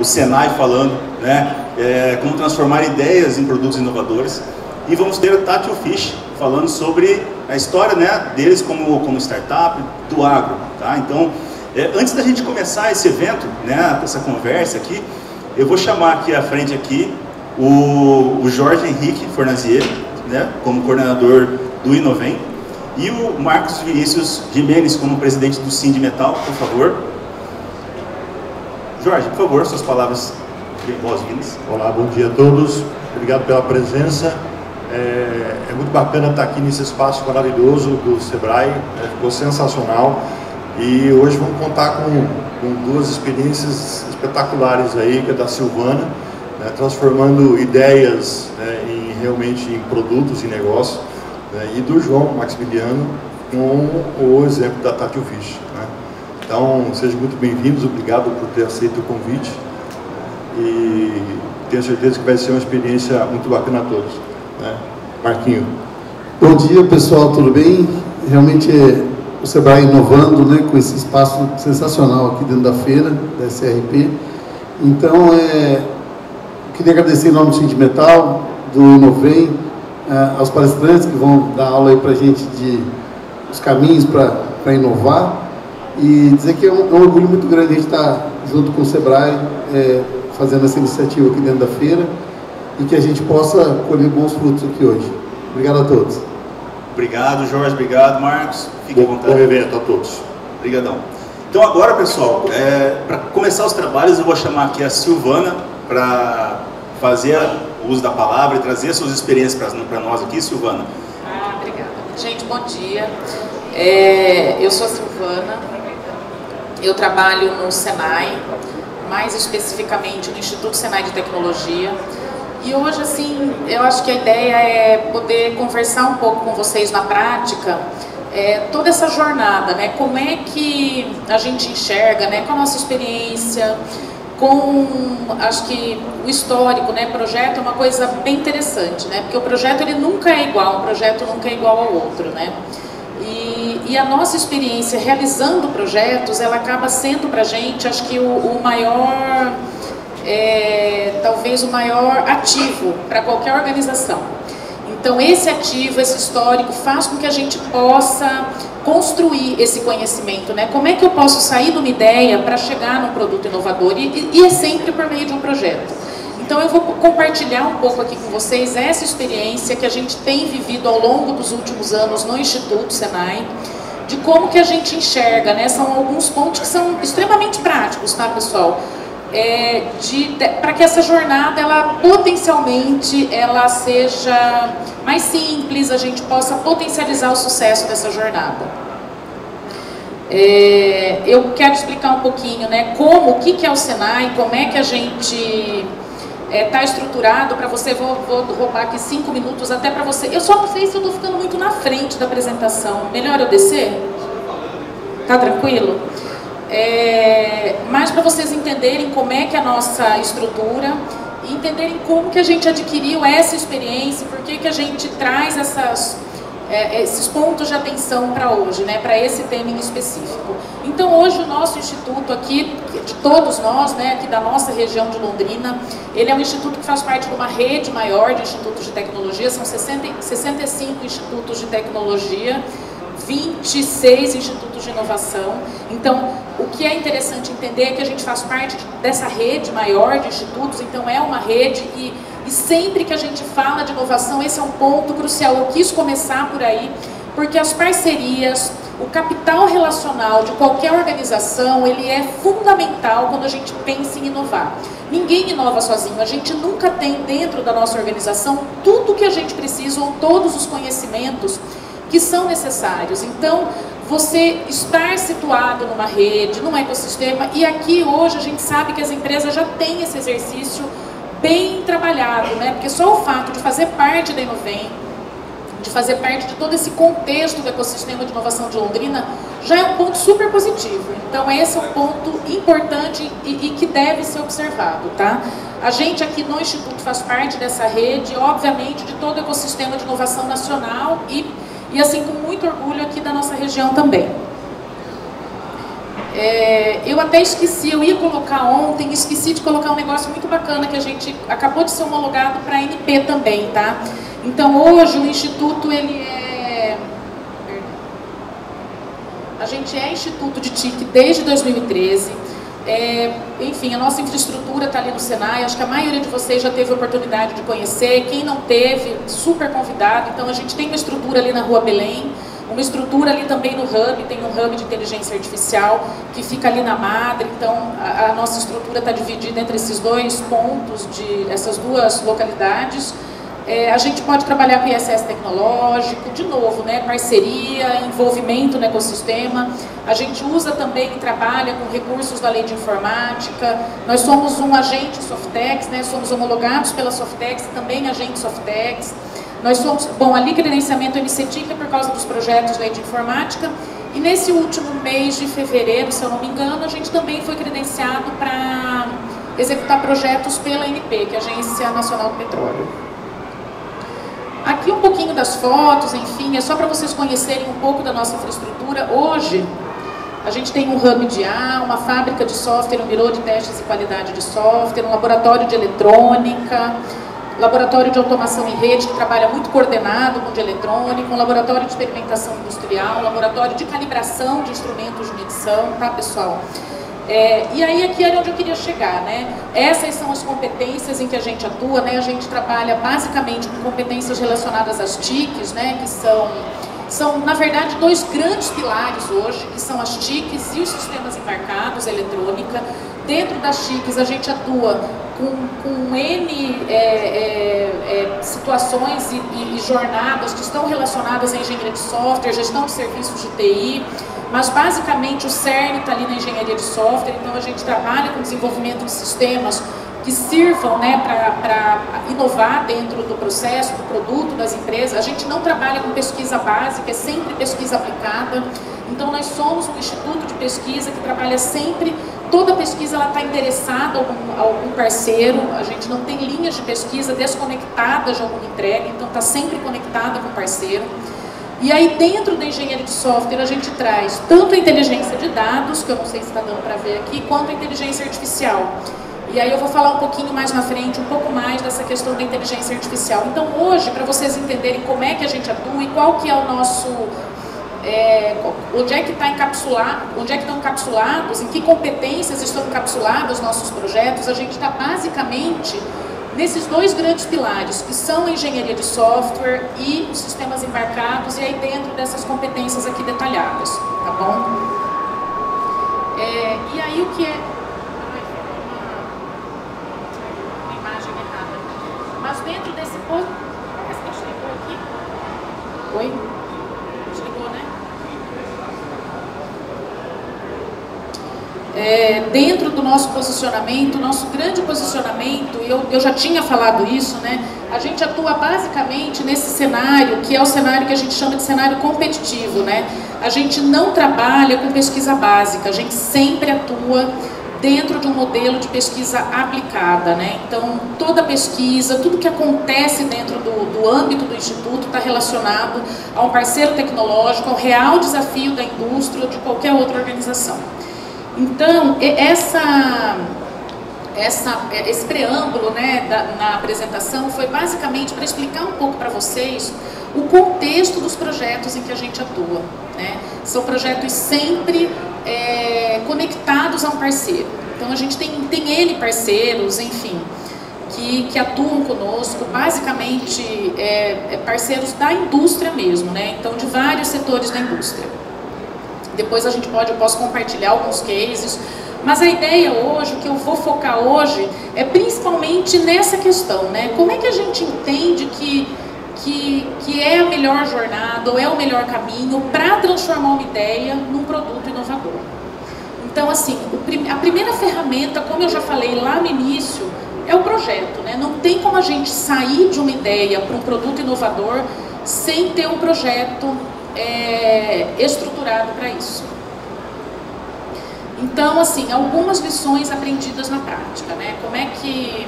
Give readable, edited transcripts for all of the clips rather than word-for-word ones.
o Senai falando, né, como transformar ideias em produtos inovadores. E vamos ter a Tati Fish falando sobre a história, né, deles como startup do agro. Tá? Então, antes da gente começar esse evento, né, essa conversa aqui, eu vou chamar aqui à frente aqui o Jorge Henrique Fornazier, né, como coordenador do Inovem, e o Marcos Vinícius Jimenez como presidente do Sindimetal, por favor. Jorge, por favor, suas palavras boas-vindas. Olá, bom dia a todos. Obrigado pela presença. É muito bacana estar aqui nesse espaço maravilhoso do Sebrae, ficou sensacional. E hoje vamos contar com duas experiências espetaculares aí, que é da Silvana, né, transformando ideias, né, realmente em produtos e negócios, né, e do João Maximiliano com o exemplo da Tati Fish. Né. Então, sejam muito bem-vindos, obrigado por ter aceito o convite e tenho certeza que vai ser uma experiência muito bacana a todos. Né. Marquinho. Bom dia, pessoal, tudo bem? Realmente o Sebrae inovando, né, com esse espaço sensacional aqui dentro da feira, da SRP. Então, queria agradecer em nome do Sindimetal, do Inovem, aos palestrantes que vão dar aula aí para a gente de os caminhos para inovar, e dizer que é um orgulho muito grande a gente estar junto com o Sebrae, fazendo essa iniciativa aqui dentro da feira, e que a gente possa colher bons frutos aqui hoje. Obrigado a todos. Obrigado, Jorge. Obrigado, Marcos. Fique à vontade. Bom evento a todos. Obrigadão. Então agora, pessoal, para começar os trabalhos, eu vou chamar aqui a Silvana para fazer o uso da palavra e trazer suas experiências para nós aqui. Silvana. Obrigada. Gente, bom dia. Eu sou a Silvana, eu trabalho no Senai, mais especificamente no Instituto Senai de Tecnologia. E hoje, assim, eu acho que a ideia é poder conversar um pouco com vocês na prática, toda essa jornada, né? Como é que a gente enxerga, né, com a nossa experiência, acho que o histórico, né? Projeto é uma coisa bem interessante, né? Porque o projeto ele nunca é igual, um projeto nunca é igual ao outro, né? E a nossa experiência realizando projetos, ela acaba sendo pra gente, acho que o maior... talvez o maior ativo para qualquer organização. Então esse ativo, esse histórico faz com que a gente possa construir esse conhecimento, né? Como é que eu posso sair de uma ideia para chegar num produto inovador, e é sempre por meio de um projeto. Então eu vou compartilhar um pouco aqui com vocês essa experiência que a gente tem vivido ao longo dos últimos anos no Instituto Senai, de como que a gente enxerga, né? São alguns pontos que são extremamente práticos, tá, pessoal? Para que essa jornada, ela potencialmente, ela seja mais simples, a gente possa potencializar o sucesso dessa jornada. Eu quero explicar um pouquinho, né, o que é o Senai, como é que a gente está estruturado para você. Vou roubar aqui 5 minutos até para você. Eu só não sei se eu estou ficando muito na frente da apresentação. Melhor eu descer? Tá tranquilo? Mas para vocês entenderem como é que é a nossa estrutura e entenderem como que a gente adquiriu essa experiência, por que a gente traz esses pontos de atenção para hoje, né, para esse tema em específico. Então hoje o nosso instituto aqui, de todos nós, né, aqui da nossa região de Londrina, ele é um instituto que faz parte de uma rede maior de institutos de tecnologia, são 65 institutos de tecnologia, 26 institutos de inovação. Então, o que é interessante entender é que a gente faz parte dessa rede maior de institutos, então é uma rede e sempre que a gente fala de inovação, esse é um ponto crucial. Eu quis começar por aí, porque as parcerias, o capital relacional de qualquer organização, ele é fundamental quando a gente pensa em inovar. Ninguém inova sozinho, a gente nunca tem dentro da nossa organização tudo o que a gente precisa ou todos os conhecimentos que são necessários. Então, você estar situado numa rede, num ecossistema, e aqui hoje a gente sabe que as empresas já têm esse exercício bem trabalhado, né? Porque só o fato de fazer parte da Inovem, de fazer parte de todo esse contexto do ecossistema de inovação de Londrina, já é um ponto super positivo. Então esse é um ponto importante e que deve ser observado, tá? A gente aqui no Instituto faz parte dessa rede, obviamente, de todo o ecossistema de inovação nacional e assim, com muito orgulho aqui da nossa região também. Eu até esqueci, eu ia colocar ontem, esqueci de colocar um negócio muito bacana que a gente acabou de ser homologado para a ANP também, tá? Então hoje o Instituto, a gente é Instituto de TIC desde 2013. Enfim, a nossa infraestrutura está ali no Senai, acho que a maioria de vocês já teve a oportunidade de conhecer, quem não teve, super convidado. Então a gente tem uma estrutura ali na Rua Belém, uma estrutura ali também no Hub, tem um Hub de inteligência artificial que fica ali na Madre. Então a nossa estrutura está dividida entre esses dois pontos, essas duas localidades. A gente pode trabalhar com ISS tecnológico, de novo, né, parceria, envolvimento no ecossistema. A gente usa também e trabalha com recursos da lei de informática. Nós somos um agente Softex, né, somos homologados pela Softex, também agente Softex. Nós somos, ali credenciamento MCTIC é por causa dos projetos de lei de informática. E nesse último mês de fevereiro, se eu não me engano, a gente também foi credenciado para executar projetos pela ANP, que é a Agência Nacional do Petróleo. Aqui um pouquinho das fotos, enfim, é só para vocês conhecerem um pouco da nossa infraestrutura. Hoje, a gente tem um hub de IA, uma fábrica de software, um birô de testes e qualidade de software, um laboratório de eletrônica, laboratório de automação em rede, que trabalha muito coordenado com de eletrônica, um laboratório de experimentação industrial, um laboratório de calibração de instrumentos de medição, tá, pessoal? E aí aqui era onde eu queria chegar, né? Essas são as competências em que a gente atua, né? A gente trabalha basicamente com competências relacionadas às TICs, né? Que são na verdade dois grandes pilares hoje, que são as TICs e os sistemas embarcados, eletrônica. Dentro das TICs a gente atua com N situações e jornadas que estão relacionadas à engenharia de software, gestão de serviços de TI. Mas basicamente o CERN está ali na engenharia de software, então a gente trabalha com desenvolvimento de sistemas que sirvam, né, para inovar dentro do processo, do produto, das empresas. A gente não trabalha com pesquisa básica, é sempre pesquisa aplicada. Então nós somos um instituto de pesquisa que trabalha sempre, toda pesquisa está endereçada a algum parceiro, a gente não tem linhas de pesquisa desconectadas de alguma entrega, então está sempre conectada com o parceiro. E aí dentro da engenharia de software a gente traz tanto a inteligência de dados, que eu não sei se está dando para ver aqui, quanto a inteligência artificial. E aí eu vou falar um pouquinho mais na frente, um pouco mais dessa questão da inteligência artificial. Então hoje, para vocês entenderem como é que a gente atua e qual que é o nosso... onde é que estão encapsulados, em que competências estão encapsulados os nossos projetos, a gente está basicamente nesses dois grandes pilares, que são a engenharia de software e os sistemas embarcados, e aí dentro dessas competências aqui detalhadas, tá bom? E aí o que é... Uma imagem errada. Mas dentro desse ponto... Parece que desligou aqui. Oi? Desligou, né? Dentro do nosso posicionamento, nosso grande posicionamento, eu já tinha falado isso, né? A gente atua basicamente nesse cenário, que é o cenário que a gente chama de cenário competitivo, né? A gente não trabalha com pesquisa básica, a gente sempre atua dentro de um modelo de pesquisa aplicada, né? Então, toda pesquisa, tudo que acontece dentro do âmbito do Instituto está relacionado a um parceiro tecnológico, ao real desafio da indústria ou de qualquer outra organização. Então, esse preâmbulo, né, na apresentação foi basicamente para explicar um pouco para vocês o contexto dos projetos em que a gente atua, né? São projetos sempre conectados a um parceiro. Então a gente tem N parceiros, enfim, que atuam conosco, basicamente parceiros da indústria mesmo, né? Então de vários setores da indústria. Depois eu posso compartilhar alguns cases, mas a ideia hoje, o que eu vou focar hoje, é principalmente nessa questão, né? Como é que a gente entende que é a melhor jornada, ou é o melhor caminho para transformar uma ideia num produto inovador? Então, assim, a primeira ferramenta, como eu já falei lá no início, é o projeto, né? Não tem como a gente sair de uma ideia para um produto inovador sem ter um projeto estruturado para isso. Então, assim, algumas lições aprendidas na prática, né? Como é que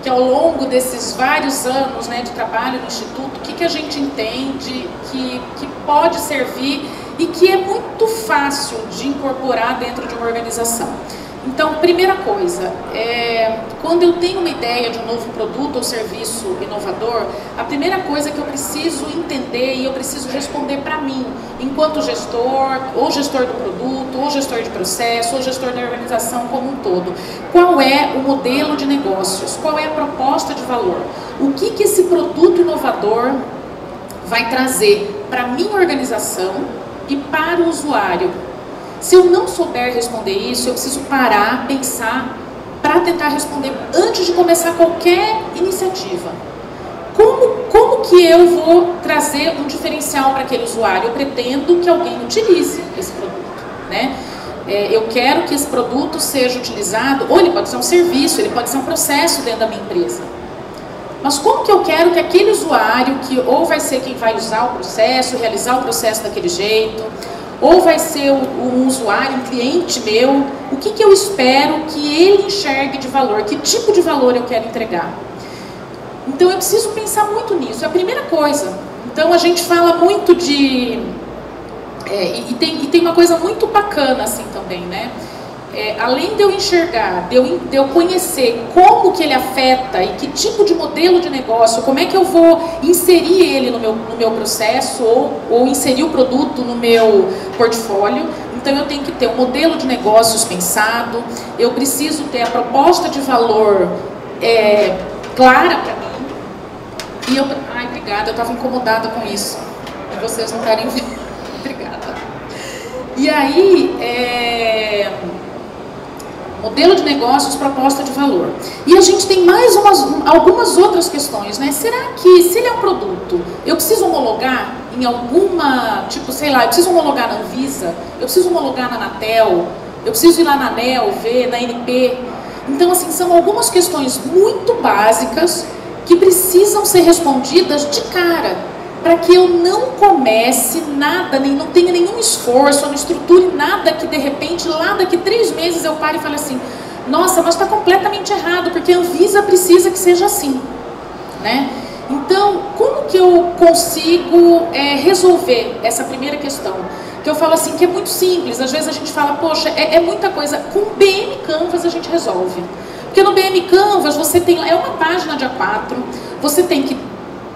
ao longo desses vários anos, né, de trabalho no Instituto, o que a gente entende que pode servir e que é muito fácil de incorporar dentro de uma organização. Então, primeira coisa, quando eu tenho uma ideia de um novo produto ou serviço inovador, a primeira coisa que eu preciso entender e eu preciso responder para mim, enquanto gestor, ou gestor do produto, ou gestor de processo, ou gestor da organização como um todo. Qual é o modelo de negócios? Qual é a proposta de valor? O que esse produto inovador vai trazer para a minha organização e para o usuário? Se eu não souber responder isso, eu preciso parar, pensar, para tentar responder antes de começar qualquer iniciativa. Como que eu vou trazer um diferencial para aquele usuário? Eu pretendo que alguém utilize esse produto, né? Eu quero que esse produto seja utilizado, ou ele pode ser um serviço, ele pode ser um processo dentro da minha empresa. Mas como que eu quero que aquele usuário, que ou vai ser quem vai usar o processo, realizar o processo daquele jeito, ou vai ser um usuário, um cliente meu, o que eu espero que ele enxergue de valor, que tipo de valor eu quero entregar. Então eu preciso pensar muito nisso, é a primeira coisa. Então a gente fala muito de... e tem uma coisa muito bacana assim também, né? Além de eu enxergar, de eu conhecer como que ele afeta e que tipo de modelo de negócio, como é que eu vou inserir ele no meu processo ou inserir o produto no meu portfólio. Então eu tenho que ter um modelo de negócios pensado, eu preciso ter a proposta de valor clara para mim. E ai, obrigada, eu estava incomodada com isso, vocês não querem ver. Obrigada. E aí, modelo de negócios, proposta de valor. E a gente tem mais algumas outras questões, né? Será que, se ele é um produto, eu preciso homologar em alguma, tipo, sei lá, eu preciso homologar na Anvisa, eu preciso homologar na Anatel, eu preciso ir lá na ANEEL, ver, na ANP. Então, assim, são algumas questões muito básicas que precisam ser respondidas de cara, para que eu não comece nada, nem não tenha nenhum esforço, não estruture nada que de repente lá daqui 3 meses eu pare e fale assim, nossa, mas está completamente errado, porque a Anvisa precisa que seja assim, né? Então, como que eu consigo resolver essa primeira questão? Que eu falo assim, que é muito simples, às vezes a gente fala, poxa, é muita coisa, com o BM Canvas a gente resolve. Porque no BM Canvas você tem, é uma página de A4, você tem que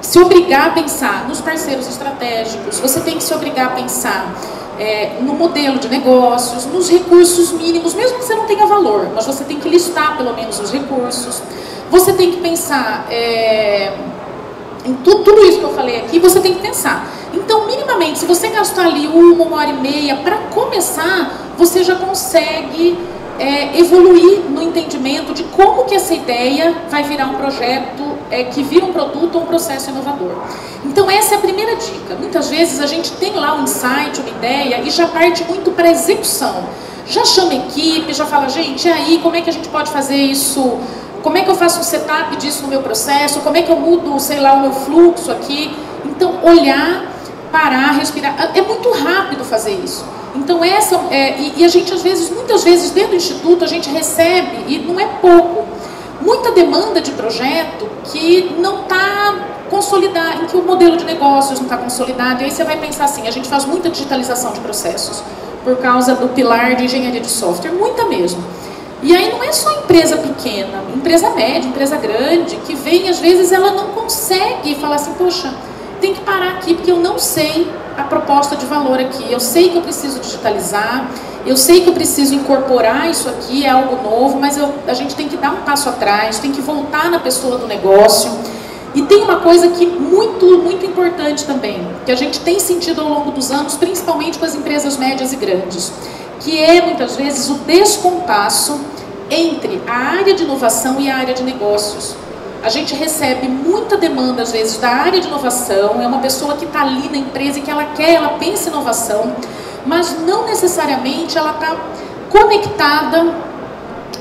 se obrigar a pensar nos parceiros estratégicos, você tem que se obrigar a pensar no modelo de negócios, nos recursos mínimos, mesmo que você não tenha valor, mas você tem que listar pelo menos os recursos, você tem que pensar em tudo isso que eu falei aqui, você tem que pensar. Então, minimamente, se você gastar ali 1 hora e meia para começar, você já consegue evoluir no entendimento de como que essa ideia vai virar um projeto, que vira um produto ou um processo inovador. Então essa é a primeira dica. Muitas vezes a gente tem lá um insight, uma ideia e já parte muito para a execução. Já chama a equipe, já fala, gente, e aí, como é que a gente pode fazer isso? Como é que eu faço um setup disso no meu processo? Como é que eu mudo, sei lá, o meu fluxo aqui? Então olhar, parar, respirar. É muito rápido fazer isso. Então essa, e a gente às vezes, muitas vezes dentro do Instituto a gente recebe, e não é pouco, muita demanda de projeto que não está consolidado, em que o modelo de negócios não está consolidado, e aí você vai pensar assim, a gente faz muita digitalização de processos, por causa do pilar de engenharia de software, muita mesmo. E aí não é só empresa pequena, empresa média, empresa grande, que vem, às vezes ela não consegue falar assim, poxa, tem que parar aqui porque eu não sei a proposta de valor aqui, eu sei que eu preciso digitalizar, eu sei que eu preciso incorporar isso aqui, é algo novo, mas a gente tem que dar um passo atrás, tem que voltar na pessoa do negócio. E tem uma coisa que muito importante também, que a gente tem sentido ao longo dos anos, principalmente com as empresas médias e grandes, que é muitas vezes o descompasso entre a área de inovação e a área de negócios. A gente recebe muita demanda, às vezes, da área de inovação, é uma pessoa que está ali na empresa e que ela pensa em inovação, mas não necessariamente ela está conectada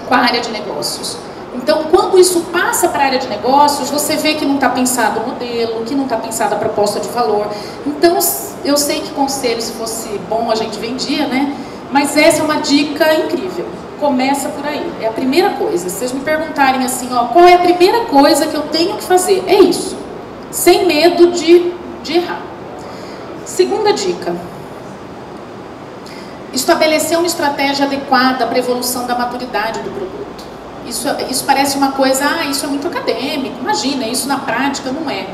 com a área de negócios. Então, quando isso passa para a área de negócios, você vê que não está pensado o modelo, que não está pensada a proposta de valor. Então, eu sei que conselho, se fosse bom, a gente vendia, né? Mas essa é uma dica incrível. Começa por aí. É a primeira coisa. Se vocês me perguntarem assim, ó, qual é a primeira coisa que eu tenho que fazer? É isso. Sem medo de errar. Segunda dica. estabelecer uma estratégia adequada para a evolução da maturidade do produto. Isso parece uma coisa, isso é muito acadêmico, imagina, isso na prática não é.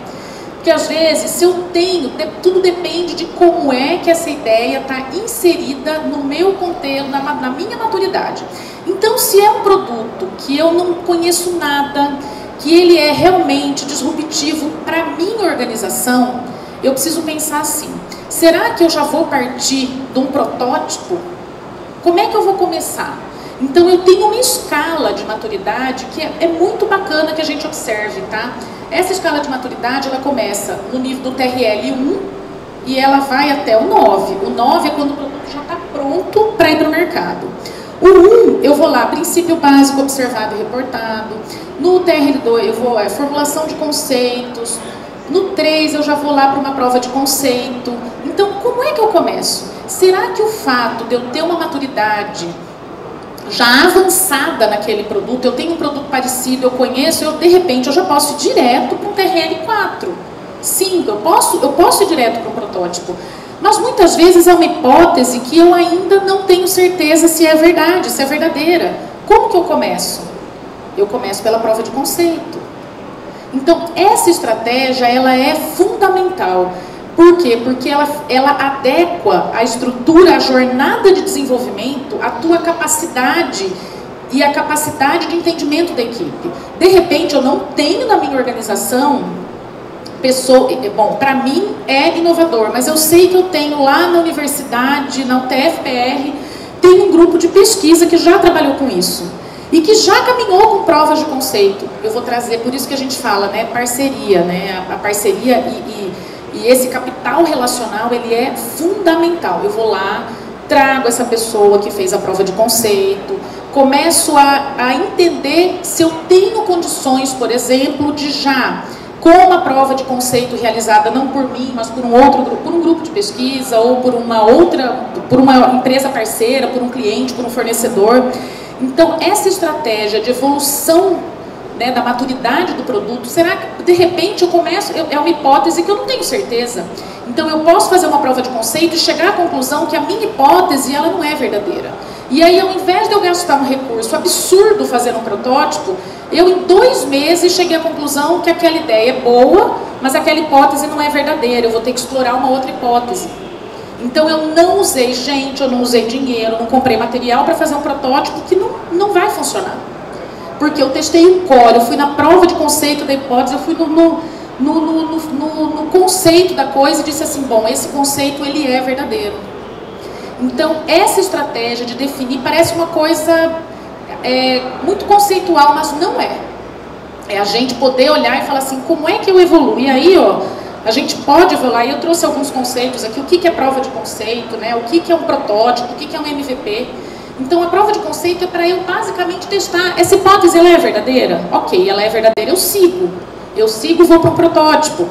Porque às vezes, se eu tenho, tudo depende de como é que essa ideia está inserida no meu contexto, na minha maturidade. Então, se é um produto que eu não conheço nada, que ele é realmente disruptivo para a minha organização, eu preciso pensar assim, será que eu já vou partir de um protótipo? Como é que eu vou começar? Então, eu tenho uma escala de maturidade que é muito bacana que a gente observe, tá? Essa escala de maturidade, ela começa no nível do TRL 1 e ela vai até o 9. O 9 é quando o produto já está pronto para ir para o mercado. O 1, eu vou lá, princípio básico observado e reportado. No TRL2, eu vou, formulação de conceitos. No 3, eu já vou lá para uma prova de conceito. Então, como é que eu começo? Será que o fato de eu ter uma maturidade já avançada naquele produto, eu tenho um produto parecido, eu conheço, de repente eu já posso ir direto para um TRL4. Sim, eu posso ir direto para um protótipo. Mas muitas vezes é uma hipótese que eu ainda não tenho certeza se é verdade, se é verdadeira. Como que eu começo? Eu começo pela prova de conceito. Então, essa estratégia, ela é fundamental. Por quê? Porque ela adequa a estrutura, a jornada de desenvolvimento, a tua capacidade e a capacidade de entendimento da equipe. De repente, eu não tenho na minha organização pessoa... Bom, para mim é inovador, mas eu sei que eu tenho lá na universidade, na UTFPR, tem um grupo de pesquisa que já trabalhou com isso. E que já caminhou com provas de conceito. Eu vou trazer, por isso que a gente fala, né, parceria, né, a parceria e esse capital relacional, ele é fundamental. Eu vou lá, trago essa pessoa que fez a prova de conceito, começo a entender se eu tenho condições, por exemplo, de já, com uma prova de conceito realizada não por mim, mas por um outro grupo, por um grupo de pesquisa, ou por uma empresa parceira, por um cliente, por um fornecedor. Então, essa estratégia de evolução, né, da maturidade do produto, será que de repente eu começo, é uma hipótese que eu não tenho certeza. Então eu posso fazer uma prova de conceito e chegar à conclusão que a minha hipótese, ela não é verdadeira. E aí, ao invés de eu gastar um recurso absurdo fazendo um protótipo, eu em 2 meses cheguei à conclusão que aquela ideia é boa, mas aquela hipótese não é verdadeira, eu vou ter que explorar uma outra hipótese. Então eu não usei gente, eu não usei dinheiro, eu não comprei material para fazer um protótipo que não vai funcionar. Porque eu testei o core, eu fui na prova de conceito da hipótese, eu fui no conceito da coisa e disse assim, bom, esse conceito ele é verdadeiro. Então essa estratégia de definir parece uma coisa muito conceitual, mas não é. É a gente poder olhar e falar assim, como é que eu evoluo? E aí, ó, a gente pode evoluir, e eu trouxe alguns conceitos aqui, o que é prova de conceito, né? O que é um protótipo, o que é um MVP. Então, a prova de conceito é para eu basicamente testar. Essa hipótese, ela é verdadeira? Ok, ela é verdadeira, eu sigo e vou para um protótipo.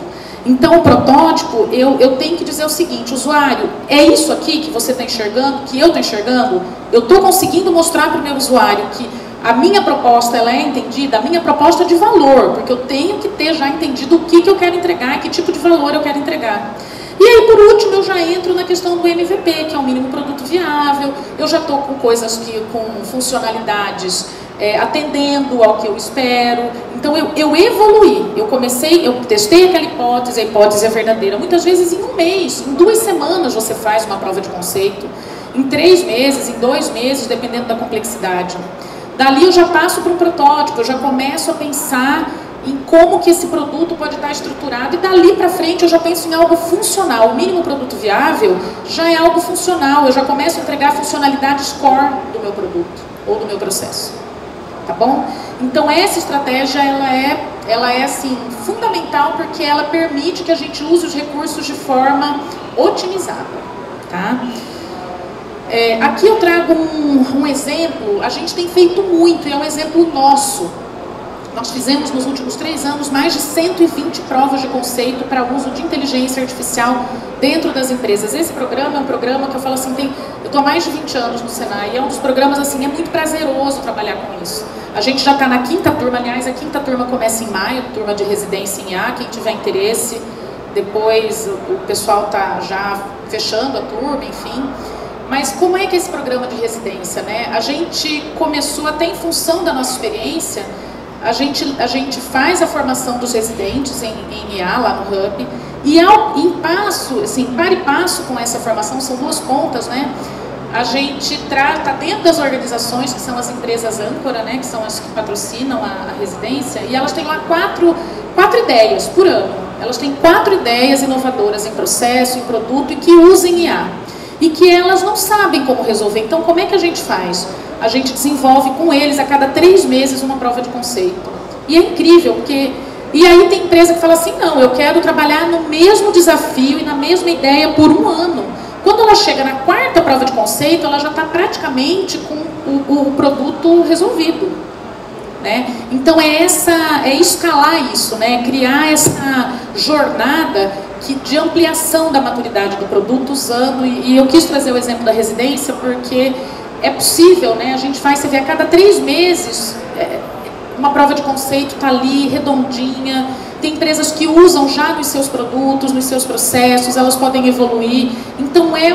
Então, o protótipo, eu tenho que dizer o seguinte, usuário, é isso aqui que você está enxergando, que eu estou enxergando? Eu estou conseguindo mostrar para o meu usuário que a minha proposta, ela é entendida, a minha proposta é de valor, porque eu tenho que ter já entendido o que eu quero entregar, que tipo de valor eu quero entregar. E aí, por último, eu já entro na questão do MVP, que é o mínimo produto viável. Eu já estou com coisas com funcionalidades atendendo ao que eu espero. Então, eu evoluí. Eu testei aquela hipótese, a hipótese é verdadeira. Muitas vezes em 1 mês, em 2 semanas você faz uma prova de conceito. Em 3 meses, em 2 meses, dependendo da complexidade. Dali eu já passo para um protótipo, eu já começo a pensar em como que esse produto pode estar estruturado e dali para frente eu já penso em algo funcional. O mínimo produto viável já é algo funcional, eu já começo a entregar funcionalidades core do meu produto ou do meu processo, tá bom? Então essa estratégia ela é assim, fundamental porque ela permite que a gente use os recursos de forma otimizada, tá? Aqui eu trago um exemplo, a gente tem feito muito, e é um exemplo nosso. Nós fizemos nos últimos 3 anos mais de 120 provas de conceito para uso de inteligência artificial dentro das empresas. Esse programa é um programa que eu falo assim, eu estou há mais de 20 anos no Senai, e é um dos programas assim, é muito prazeroso trabalhar com isso. A gente já está na 5ª turma, aliás, a 5ª turma começa em maio, turma de residência em IA, quem tiver interesse, depois o pessoal está já fechando a turma, enfim. Mas como é que é esse programa de residência, né? A gente começou até em função da nossa experiência, a gente faz a formação dos residentes em IA, lá no Hub, e em passo, assim, par e passo com essa formação, são duas pontas, né? A gente trata dentro das organizações, que são as empresas âncora, né? Que são as que patrocinam a residência, e elas têm lá quatro ideias por ano. Elas têm 4 ideias inovadoras em processo, em produto, e que usem IA. E que elas não sabem como resolver. Então, como é que a gente faz? A gente desenvolve com eles, a cada 3 meses, uma prova de conceito. E é incrível, porque... E aí tem empresa que fala assim, não, eu quero trabalhar no mesmo desafio e na mesma ideia por 1 ano. Quando ela chega na 4ª prova de conceito, ela já está praticamente com o produto resolvido. Né? Então, é escalar isso, né? Criar essa jornada de ampliação da maturidade do produto usando, e eu quis trazer o exemplo da residência porque é possível, né? A gente faz, você vê, a cada 3 meses uma prova de conceito está ali, redondinha, tem empresas que usam já nos seus produtos, nos seus processos, elas podem evoluir, então é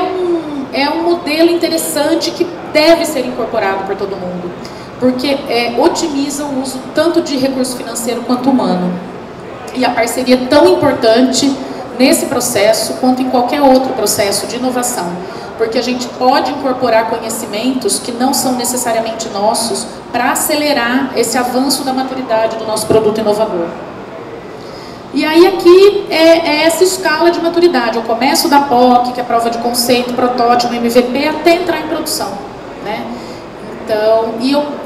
um modelo interessante que deve ser incorporado por todo mundo, porque otimiza o uso tanto de recurso financeiro quanto humano, e a parceria é tão importante nesse processo, quanto em qualquer outro processo de inovação, porque a gente pode incorporar conhecimentos que não são necessariamente nossos para acelerar esse avanço da maturidade do nosso produto inovador. E aí aqui é essa escala de maturidade, eu começo da POC, que é a prova de conceito, protótipo, MVP, até entrar em produção, né? Então,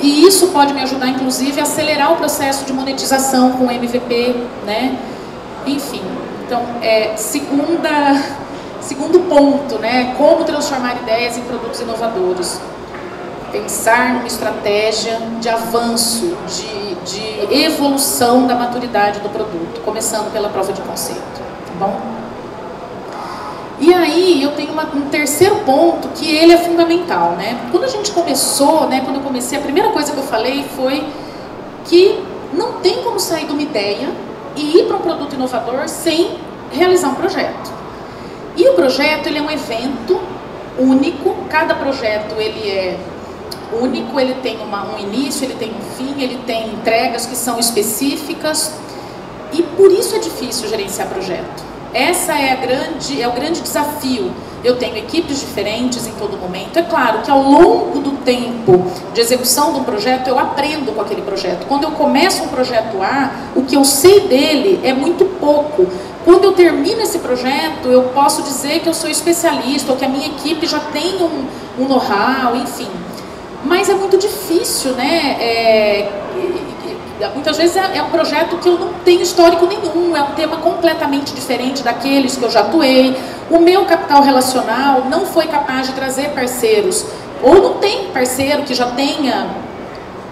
e isso pode me ajudar, inclusive, a acelerar o processo de monetização com MVP, né? Enfim. Então, segundo ponto, né? Como transformar ideias em produtos inovadores. Pensar numa estratégia de avanço, de evolução da maturidade do produto, começando pela prova de conceito, tá bom? E aí, eu tenho um terceiro ponto, que ele é fundamental, né? Quando a gente começou, né? Quando eu comecei, a primeira coisa que eu falei foi que não tem como sair de uma ideia e ir para um produto inovador sem realizar um projeto. E o projeto, ele é um evento único, cada projeto ele é único, ele tem um início, ele tem um fim, ele tem entregas que são específicas, e por isso é difícil gerenciar projeto. Essa é o grande desafio. Eu tenho equipes diferentes em todo momento. É claro que ao longo do tempo de execução de um projeto, eu aprendo com aquele projeto. Quando eu começo um projeto A, o que eu sei dele é muito pouco. Quando eu termino esse projeto, eu posso dizer que eu sou especialista, ou que a minha equipe já tem um know-how, enfim. Mas é muito difícil, né? Muitas vezes é um projeto que eu não tenho histórico nenhum, é um tema completamente diferente daqueles que eu já atuei. O meu capital relacional não foi capaz de trazer parceiros, ou não tem parceiro que já tenha,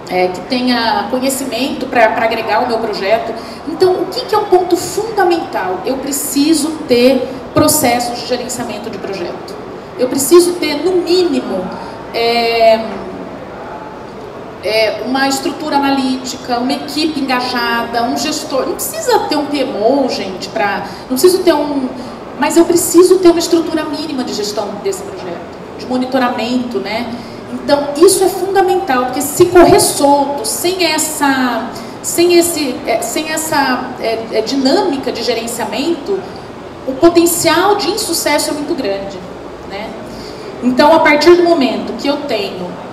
que tenha conhecimento para agregar o meu projeto. Então, o que é um ponto fundamental? Eu preciso ter processos de gerenciamento de projeto. Eu preciso ter, no mínimo, uma estrutura analítica, uma equipe engajada, um gestor. Não precisa ter um PMO, gente, não preciso ter mas eu preciso ter uma estrutura mínima de gestão desse projeto, de monitoramento, né? Então, isso é fundamental, porque se correr solto, sem essa dinâmica de gerenciamento, o potencial de insucesso é muito grande, né? Então, a partir do momento que eu tenho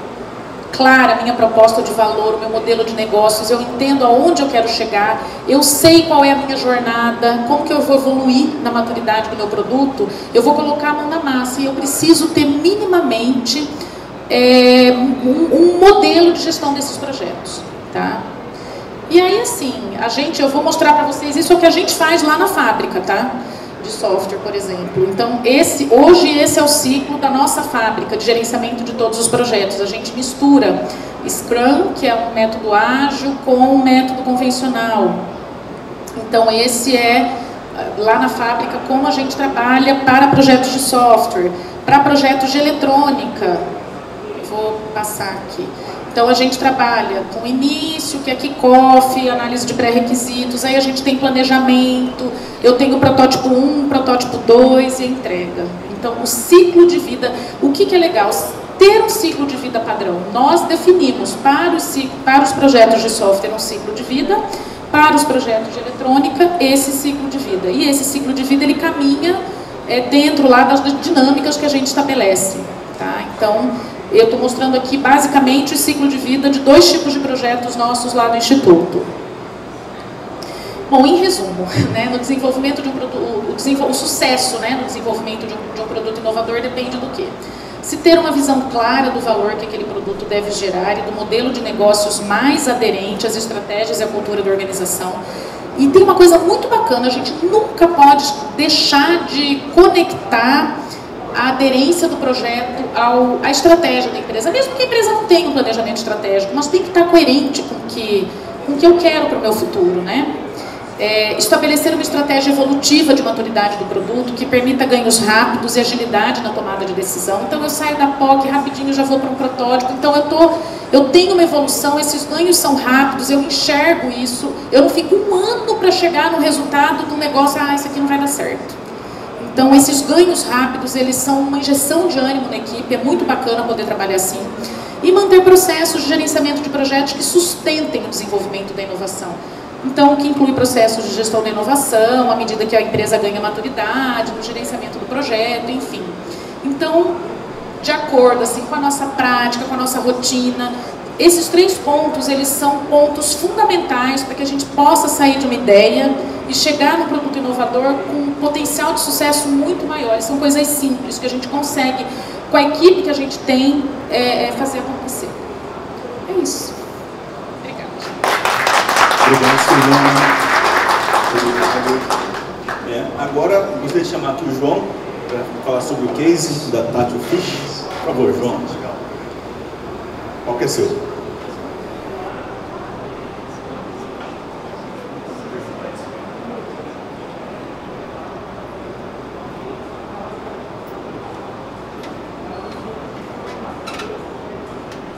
clara a minha proposta de valor, o meu modelo de negócios, eu entendo aonde eu quero chegar, eu sei qual é a minha jornada, como que eu vou evoluir na maturidade do meu produto, eu vou colocar a mão na massa e eu preciso ter minimamente um modelo de gestão desses projetos, tá? E aí, assim, eu vou mostrar para vocês, isso é o que a gente faz lá na fábrica, tá? De software, por exemplo. Então, hoje esse é o ciclo da nossa fábrica de gerenciamento de todos os projetos. A gente mistura Scrum, que é um método ágil, com um método convencional. Então, esse lá na fábrica, como a gente trabalha para projetos de software, para projetos de eletrônica. Vou passar aqui. Então, a gente trabalha com início, que é kickoff, análise de pré-requisitos, aí a gente tem planejamento, eu tenho protótipo 1, protótipo 2 e entrega. Então, o ciclo de vida, o que é legal? Ter um ciclo de vida padrão. Nós definimos para os projetos de software um ciclo de vida, para os projetos de eletrônica, esse ciclo de vida. E esse ciclo de vida, ele caminha dentro lá das dinâmicas que a gente estabelece. Tá? Então, eu estou mostrando aqui basicamente o ciclo de vida de 2 tipos de projetos nossos lá no Instituto. Bom, em resumo, né, no desenvolvimento de um produto, o sucesso, né, no desenvolvimento de um produto inovador depende do quê? Se ter uma visão clara do valor que aquele produto deve gerar e do modelo de negócios mais aderente às estratégias e à cultura da organização. E tem uma coisa muito bacana, a gente nunca pode deixar de conectar a aderência do projeto à estratégia da empresa. Mesmo que a empresa não tenha um planejamento estratégico, mas tem que estar coerente com o que eu quero para o meu futuro, né? Estabelecer uma estratégia evolutiva de maturidade do produto que permita ganhos rápidos e agilidade na tomada de decisão. Então eu saio da POC rapidinho, já vou para um protótipo. Então eu tenho uma evolução, esses ganhos são rápidos, eu enxergo isso, eu não fico um ano para chegar no resultado do negócio, isso aqui não vai dar certo. Então esses ganhos rápidos, eles são uma injeção de ânimo na equipe, é muito bacana poder trabalhar assim. E manter processos de gerenciamento de projetos que sustentem o desenvolvimento da inovação. Então, que inclui processos de gestão da inovação, à medida que a empresa ganha maturidade, no gerenciamento do projeto, enfim. Então, de acordo assim, com a nossa prática, com a nossa rotina, esses 3 pontos, eles são pontos fundamentais para que a gente possa sair de uma ideia e chegar num produto inovador com um potencial de sucesso muito maior. São coisas simples que a gente consegue, com a equipe que a gente tem, fazer acontecer. É isso. Obrigado, Silvana. Agora, gostaria de chamar aqui o João para falar sobre o case da Tátil Fish. Por favor, João. Qual que é seu?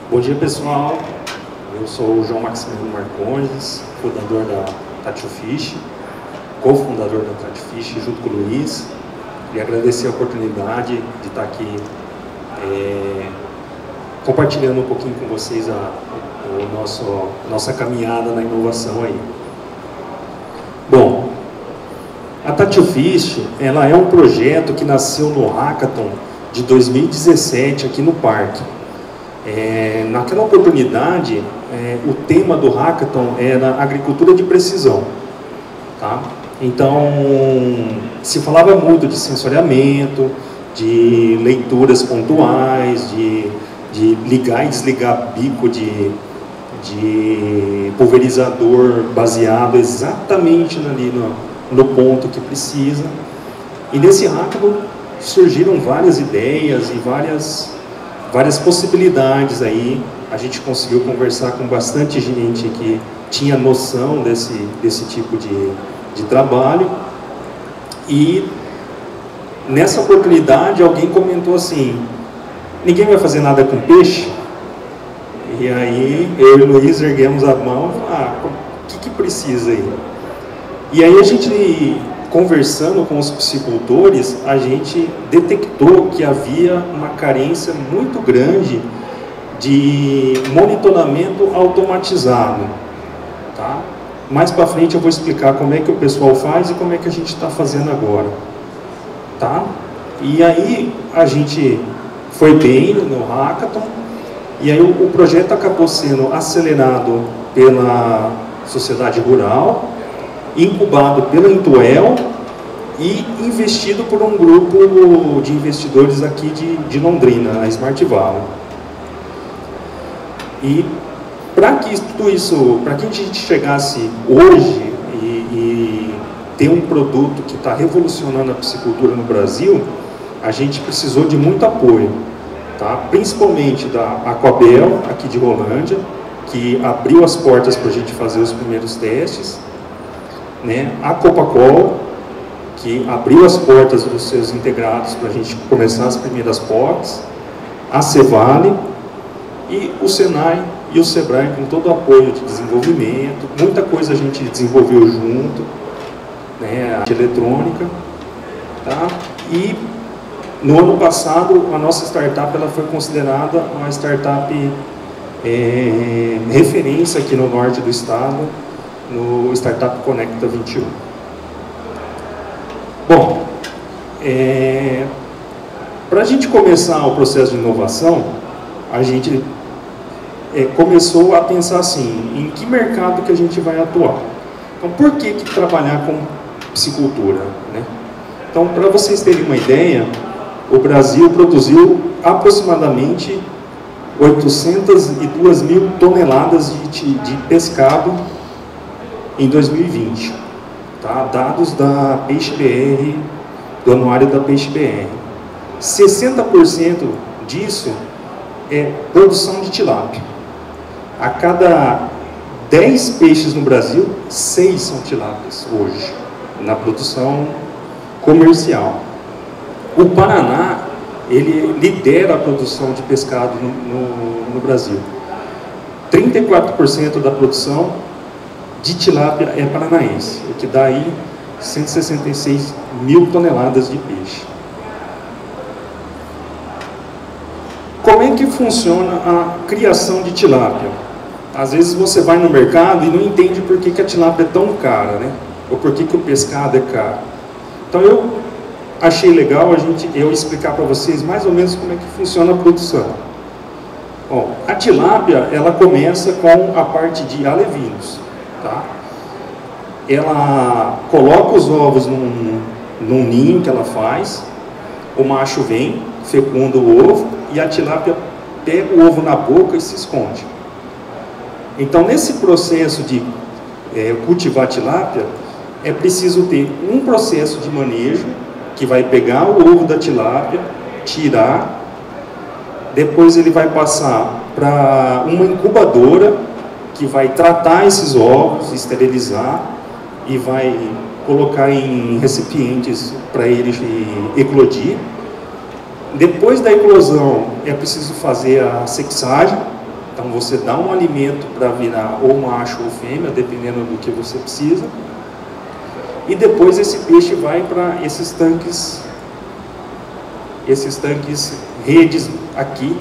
Bom dia, pessoal. Eu sou o João Maximiliano Marcondes, fundador da Tátil Fish, cofundador da Tátil Fish, junto com o Luiz. E agradecer a oportunidade de estar aqui compartilhando um pouquinho com vocês a nossa caminhada na inovação aí. Bom, a Tátil Fish, ela é um projeto que nasceu no Hackathon de 2017 aqui no parque. Naquela oportunidade, o tema do Hackathon era agricultura de precisão, tá? Então, se falava muito de sensoriamento, de leituras pontuais, de ligar e desligar bico de pulverizador baseado exatamente ali no ponto que precisa. E nesse Hackathon surgiram várias ideias e várias possibilidades aí. A gente conseguiu conversar com bastante gente que tinha noção desse tipo de trabalho. E nessa oportunidade alguém comentou assim: ninguém vai fazer nada com peixe? E aí eu e o Luiz erguemos a mão e falamos: o que precisa aí? E aí a gente, conversando com os piscicultores, a gente detectou que havia uma carência muito grande de monitoramento automatizado, tá? Mais para frente eu vou explicar como é que o pessoal faz e como é que a gente está fazendo agora, tá? E aí a gente foi bem no Hackathon, e aí o projeto acabou sendo acelerado pela Sociedade Rural, incubado pela Intuel e investido por um grupo de investidores aqui de Londrina, a Smart Valley. E para que tudo isso, para que a gente chegasse hoje e ter um produto que está revolucionando a piscicultura no Brasil, a gente precisou de muito apoio, tá? Principalmente da Aquabel, aqui de Rolândia, que abriu as portas para a gente fazer os primeiros testes, né? A Copacol, que abriu as portas dos seus integrados para a gente começar as primeiras POCs, a Cevale e o Senai e o Sebrae com todo o apoio de desenvolvimento. Muita coisa a gente desenvolveu junto, né? A eletrônica, tá? E No ano passado, a nossa startup ela foi considerada uma startup referência aqui no norte do estado, no Startup Conecta 21. Bom, para a gente começar o processo de inovação, a gente começou a pensar assim, em que mercado que a gente vai atuar. Então, por que trabalhar com piscicultura, né? Então, para vocês terem uma ideia, o Brasil produziu aproximadamente 802 mil toneladas de pescado em 2020, tá? Dados da Peixe-BR, do anuário da Peixe-BR. 60% disso é produção de tilápia. A cada 10 peixes no Brasil, 6 são tilápias hoje, na produção comercial. O Paraná, ele lidera a produção de pescado no Brasil. 34% da produção de tilápia é paranaense, o que dá aí 166 mil toneladas de peixe. Como é que funciona a criação de tilápia? Às vezes você vai no mercado e não entende por que a tilápia é tão cara, né? Ou por que o pescado é caro. Então eu achei legal eu explicar para vocês mais ou menos como é que funciona a produção. Bom, a tilápia, ela começa com a parte de alevinos, tá? Ela coloca os ovos num ninho que ela faz, o macho vem, fecunda o ovo e a tilápia pega o ovo na boca e se esconde. Então, nesse processo de cultivar tilápia, é preciso ter um processo de manejo, que vai pegar o ovo da tilápia, tirar, depois ele vai passar para uma incubadora, que vai tratar esses ovos, esterilizar, e vai colocar em recipientes para eles eclodir. Depois da eclosão, é preciso fazer a sexagem. Então você dá um alimento para virar ou macho ou fêmea, dependendo do que você precisa. E depois esse peixe vai para esses tanques redes aqui,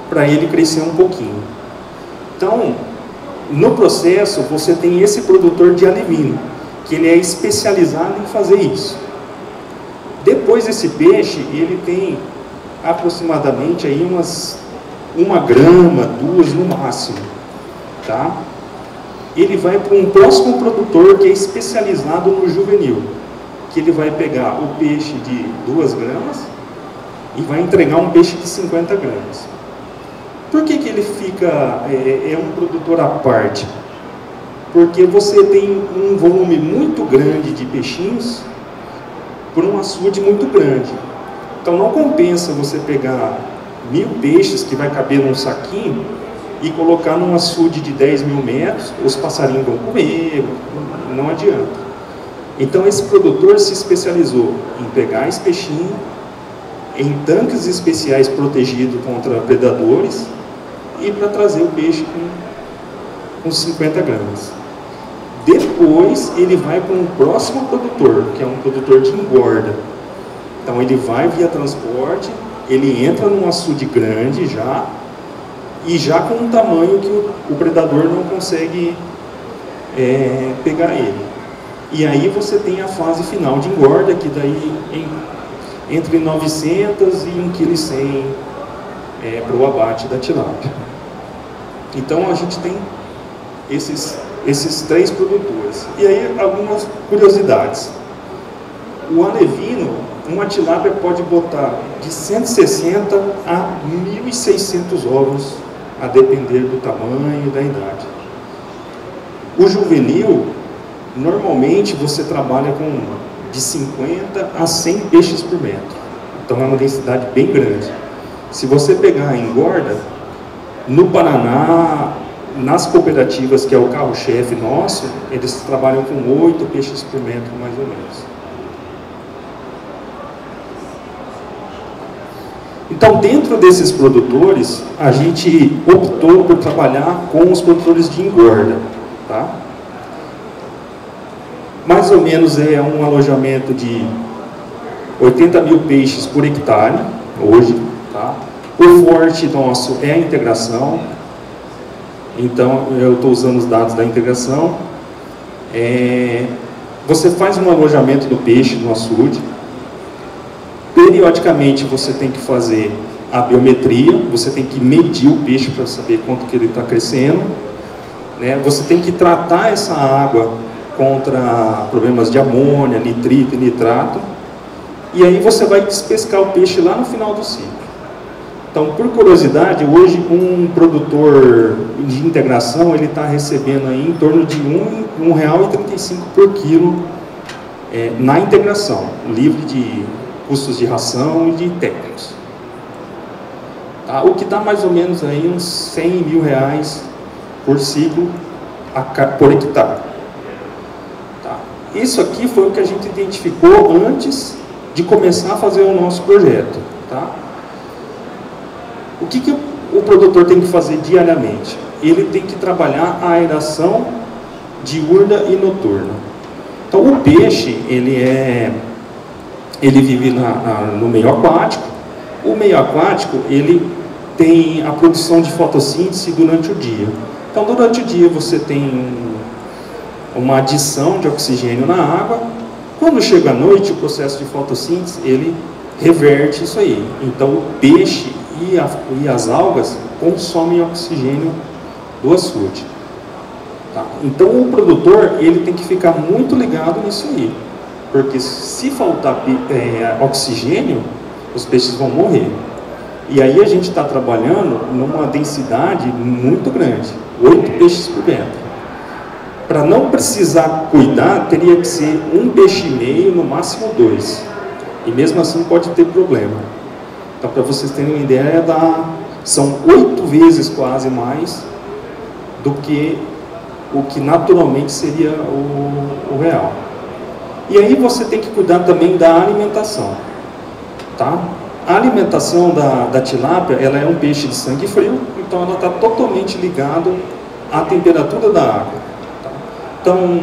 para ele crescer um pouquinho. Então, no processo, você tem esse produtor de alevino, que ele é especializado em fazer isso. Depois esse peixe, ele tem aproximadamente aí uma grama, 2 no máximo, tá? Ele vai para um próximo produtor que é especializado no juvenil, que ele vai pegar o peixe de 2 gramas e vai entregar um peixe de 50 gramas. Por que ele fica, é um produtor à parte? Porque você tem um volume muito grande de peixinhos por um açude muito grande. Então não compensa você pegar 1000 peixes que vai caber num saquinho e colocar num açude de 10 mil metros, os passarinhos vão comer, não adianta. Então esse produtor se especializou em pegar esse peixinho em tanques especiais protegidos contra predadores e para trazer o peixe com 50 gramas. Depois ele vai para um próximo produtor, que é um produtor de engorda. Então ele vai via transporte, ele entra num açude grande já, e já com um tamanho que o predador não consegue pegar ele. E aí você tem a fase final de engorda, que daí entre 900 e 1,1 kg para o abate da tilápia. Então a gente tem esses 3 produtores. E aí algumas curiosidades. O alevino, uma tilápia pode botar de 160 a 1.600 ovos, a depender do tamanho e da idade. O juvenil, normalmente você trabalha com de 50 a 100 peixes por metro. Então é uma densidade bem grande. Se você pegar a engorda, no Paraná, nas cooperativas, que é o carro-chefe nosso, eles trabalham com 8 peixes por metro, mais ou menos. Então, dentro desses produtores, a gente optou por trabalhar com os produtores de engorda, tá? Mais ou menos é um alojamento de 80 mil peixes por hectare, hoje, tá? O forte nosso é a integração, então eu estou usando os dados da integração. Você faz um alojamento do peixe no açude, periodicamente você tem que fazer a biometria, você tem que medir o peixe para saber quanto que ele está crescendo, né? Você tem que tratar essa água contra problemas de amônia, nitrito e nitrato, e aí você vai despescar o peixe lá no final do ciclo. Então, por curiosidade, hoje um produtor de integração ele está recebendo aí em torno de R$ 1,35 por quilo na integração, livre de custos de ração e de técnicos. Tá? O que dá mais ou menos aí uns R$100 mil por ciclo por hectare. Tá? Isso aqui foi o que a gente identificou antes de começar a fazer o nosso projeto. Tá? O que o produtor tem que fazer diariamente? Ele tem que trabalhar a aeração diurna e noturna. Então, o peixe, ele vive no meio aquático. O meio aquático, ele tem a produção de fotossíntese durante o dia. Então, durante o dia, você tem uma adição de oxigênio na água. Quando chega a noite, o processo de fotossíntese, ele reverte isso aí. Então, o peixe e as algas consomem oxigênio do açude. Tá? Então o produtor ele tem que ficar muito ligado nisso aí, porque se faltar oxigênio, os peixes vão morrer. E aí a gente está trabalhando numa densidade muito grande, 8 peixes por metro. Para não precisar cuidar, teria que ser 1,5 peixe, no máximo 2. E mesmo assim pode ter problema. Então, para vocês terem uma ideia, são 8 vezes quase mais do que o que naturalmente seria o real. E aí você tem que cuidar também da alimentação. Tá? A alimentação da tilápia, ela é um peixe de sangue frio, então ela está totalmente ligada à temperatura da água. Tá? Então,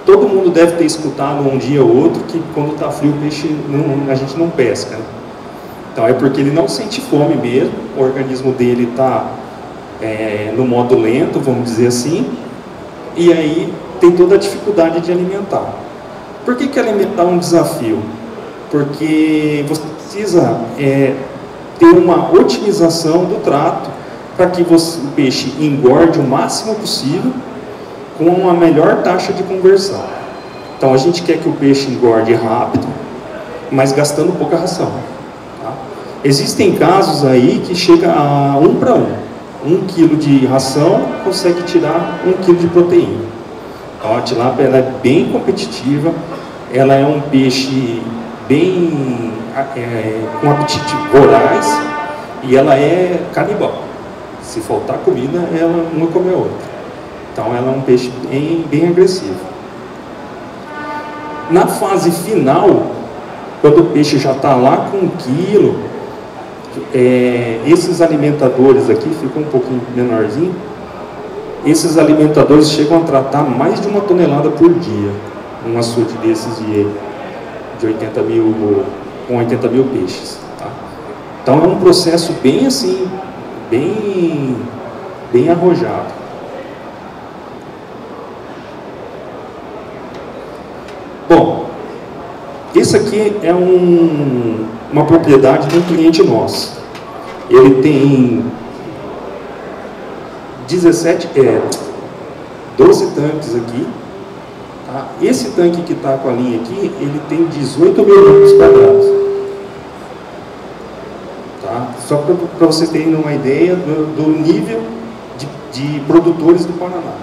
todo mundo deve ter escutado um dia ou outro que quando está frio o peixe a gente não pesca. Né? Então é porque ele não sente fome mesmo, o organismo dele está no modo lento, vamos dizer assim, e aí tem toda a dificuldade de alimentar. Por que alimentar é um desafio? Porque você precisa ter uma otimização do trato para que o peixe engorde o máximo possível com uma melhor taxa de conversão. Então a gente quer que o peixe engorde rápido, mas gastando pouca ração. Tá? Existem casos aí que chega a 1 para 1. 1 quilo de ração consegue tirar 1 quilo de proteína. Então a tilápia ela é bem competitiva, ela é um peixe bem com apetite voraz e ela é canibal. Se faltar comida, ela uma come a outra. Então ela é um peixe bem agressivo. Na fase final, quando o peixe já está lá com 1 quilo, esses alimentadores aqui ficam um pouquinho menorzinho. Esses alimentadores chegam a tratar mais de 1 tonelada por dia. Um açude desses de 80 mil, com 80 mil peixes. Tá? Então é um processo bem assim, bem arrojado. Bom, esse aqui é uma propriedade de um cliente nosso. Ele tem 12 tanques aqui. Tá? Esse tanque que está com a linha aqui, ele tem 18 mil metros quadrados. Tá? Só para vocês terem uma ideia do nível de produtores do Paraná.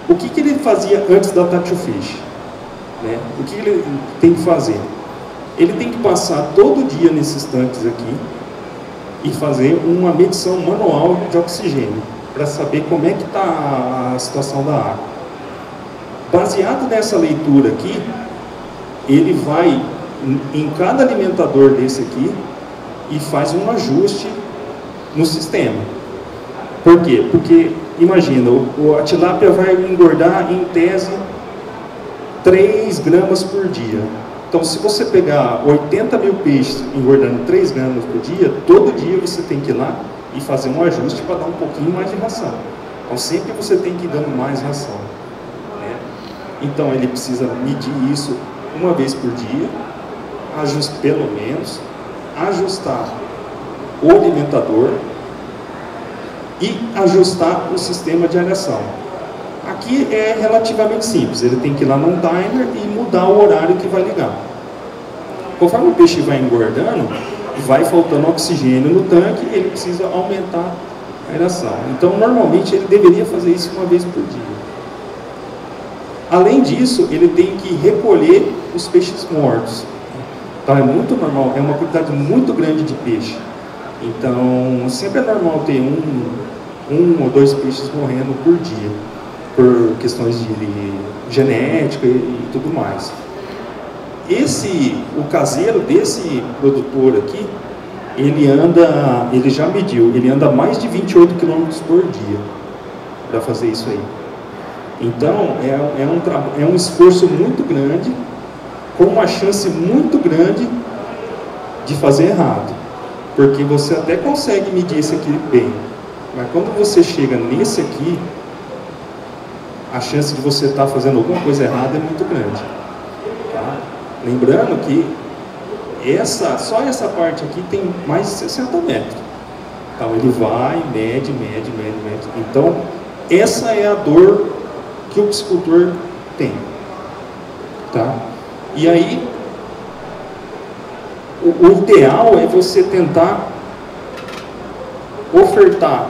O que ele fazia antes da Tátil Fish? Né? O que ele tem que fazer? Ele tem que passar todo dia nesses tanques aqui e fazer uma medição manual de oxigênio para saber como é que está a situação da água. Baseado nessa leitura aqui, ele vai em cada alimentador desse aqui e faz um ajuste no sistema. Por quê? Porque, imagina, a tilápia vai engordar em tese 3 gramas por dia. Então, se você pegar 80 mil peixes engordando 3 gramas por dia, todo dia você tem que ir lá e fazer um ajuste para dar um pouquinho mais de ração. Então, sempre você tem que ir dando mais ração, né? Então, ele precisa medir isso uma vez por dia, pelo menos, ajustar o alimentador e ajustar o sistema de areação. Aqui é relativamente simples, ele tem que ir lá num timer e mudar o horário que vai ligar. Conforme o peixe vai engordando, vai faltando oxigênio no tanque, ele precisa aumentar a aeração. Então, normalmente, ele deveria fazer isso uma vez por dia. Além disso, ele tem que recolher os peixes mortos. Então, é muito normal, é uma quantidade muito grande de peixe. Então, sempre é normal ter um ou 2 peixes morrendo por dia, por questões de genética e tudo mais. O caseiro desse produtor aqui, ele já mediu, ele anda mais de 28 km por dia para fazer isso aí. Então, é um esforço muito grande, com uma chance muito grande de fazer errado. Porque você até consegue medir esse aqui bem, mas quando você chega nesse aqui, a chance de você estar fazendo alguma coisa errada é muito grande. Tá? Lembrando que só essa parte aqui tem mais de 60 metros. Então ele vai, mede. Então essa é a dor que o piscicultor tem. Tá? E aí, o ideal é você tentar ofertar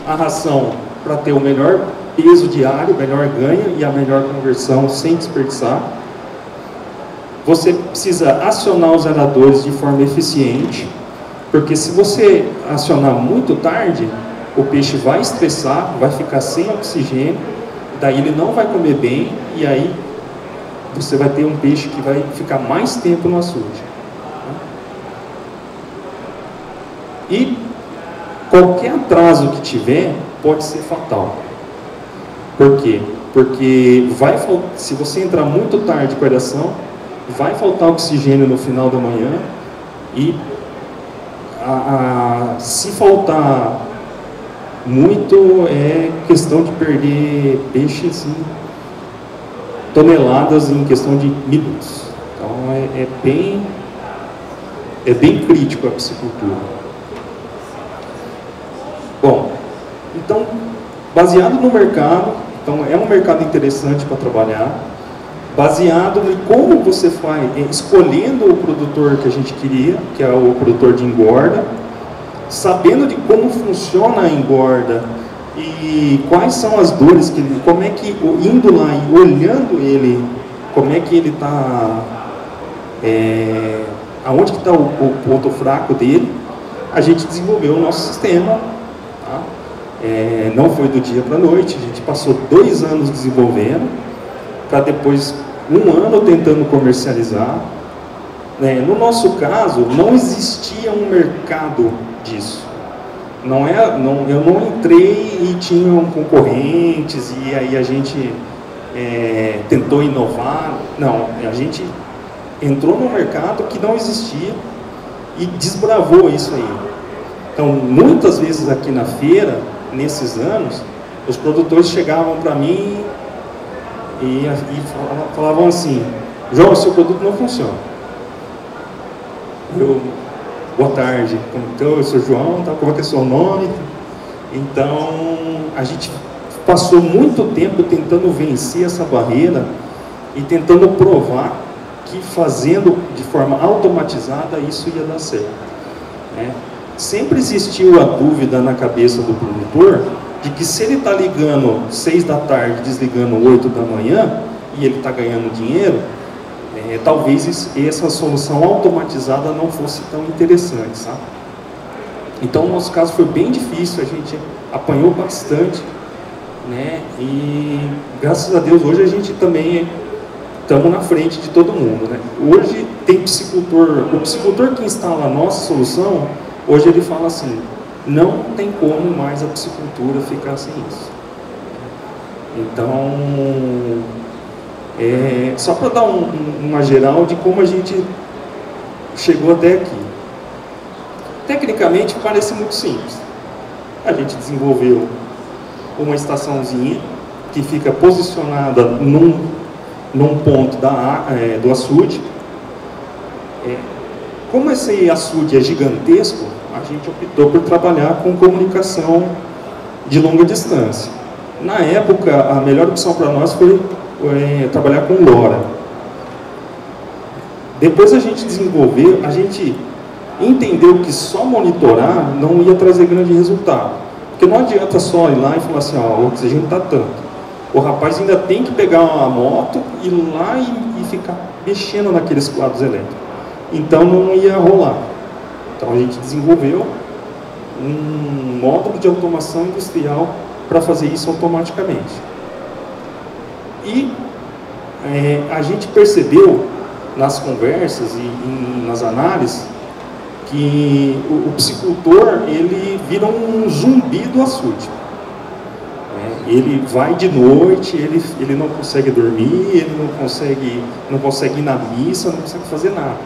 a ração para ter o melhor peso diário, o melhor ganho e a melhor conversão sem desperdiçar. Você precisa acionar os aeradores de forma eficiente, porque se você acionar muito tarde, o peixe vai estressar, vai ficar sem oxigênio, daí ele não vai comer bem, e aí você vai ter um peixe que vai ficar mais tempo no açude. E qualquer atraso que tiver pode ser fatal. Por quê? Porque se você entrar muito tarde com a aeração, vai faltar oxigênio no final da manhã e se faltar muito é questão de perder peixe assim, toneladas em questão de minutos. Então é bem crítico a piscicultura. Bom, então baseado no mercado, então é um mercado interessante para trabalhar, baseado em como você faz, escolhendo o produtor que a gente queria, que é o produtor de engorda, sabendo de como funciona a engorda e quais são as dores que ele, como é que, indo lá e olhando ele, como é que ele está, aonde que está o ponto fraco dele, a gente desenvolveu o nosso sistema. Tá? Não foi do dia para a noite, a gente passou 2 anos desenvolvendo, para depois 1 ano tentando comercializar. No nosso caso, não existia um mercado disso. Eu não entrei e tinham concorrentes e aí a gente tentou inovar. Não, a gente entrou no mercado que não existia e desbravou isso aí. Então, muitas vezes aqui na feira, nesses anos, os produtores chegavam para mim e falavam assim: João, seu produto não funciona. Boa tarde, eu sou João, tá? Como é que é seu nome? Então, a gente passou muito tempo tentando vencer essa barreira e tentando provar que fazendo de forma automatizada isso ia dar certo. Sempre existiu a dúvida na cabeça do produtor de que se ele está ligando 6 da tarde, desligando 8 da manhã, e ele está ganhando dinheiro, talvez essa solução automatizada não fosse tão interessante, sabe? Então, o nosso caso foi bem difícil, a gente apanhou bastante, né? E graças a Deus hoje a gente também estamos na frente de todo mundo, né? Hoje tem piscicultor, o piscicultor que instala a nossa solução, hoje ele fala assim: não tem como mais a piscicultura ficar sem isso. Então, Só para dar uma geral de como a gente chegou até aqui. Tecnicamente parece muito simples. A gente desenvolveu uma estaçãozinha que fica posicionada num ponto do açude. Como esse açude é gigantesco, a gente optou por trabalhar com comunicação de longa distância. Na época, a melhor opção para nós foi trabalhar com LoRa. Depois a gente desenvolveu, a gente entendeu que só monitorar não ia trazer grande resultado. Porque não adianta só ir lá e falar assim, ó, o oxigênio está tanto. O rapaz ainda tem que pegar uma moto, ir lá e ficar mexendo naqueles quadros elétricos. Então não ia rolar. Então a gente desenvolveu um módulo de automação industrial para fazer isso automaticamente. E a gente percebeu nas conversas e nas análises que o piscicultor, ele vira um zumbi do açude. Ele vai de noite, ele não consegue dormir, ele não consegue ir na missa, não consegue fazer nada.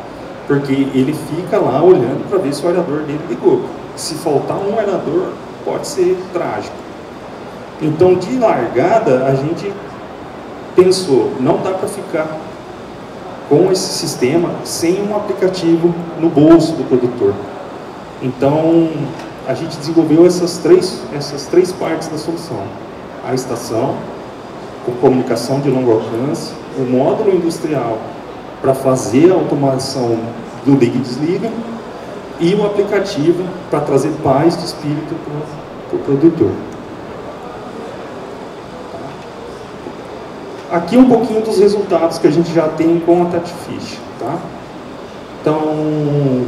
Porque ele fica lá olhando para ver se o aerador dele ligou. Se faltar um aerador, pode ser trágico. Então, de largada, a gente pensou, não dá para ficar com esse sistema sem um aplicativo no bolso do produtor. Então, a gente desenvolveu essas três partes da solução. A estação, com comunicação de longo alcance, o módulo industrial para fazer a automação do liga e desliga, e o aplicativo para trazer paz de espírito para o produtor. Aqui um pouquinho dos resultados que a gente já tem com a TatiFish. Tá? Então,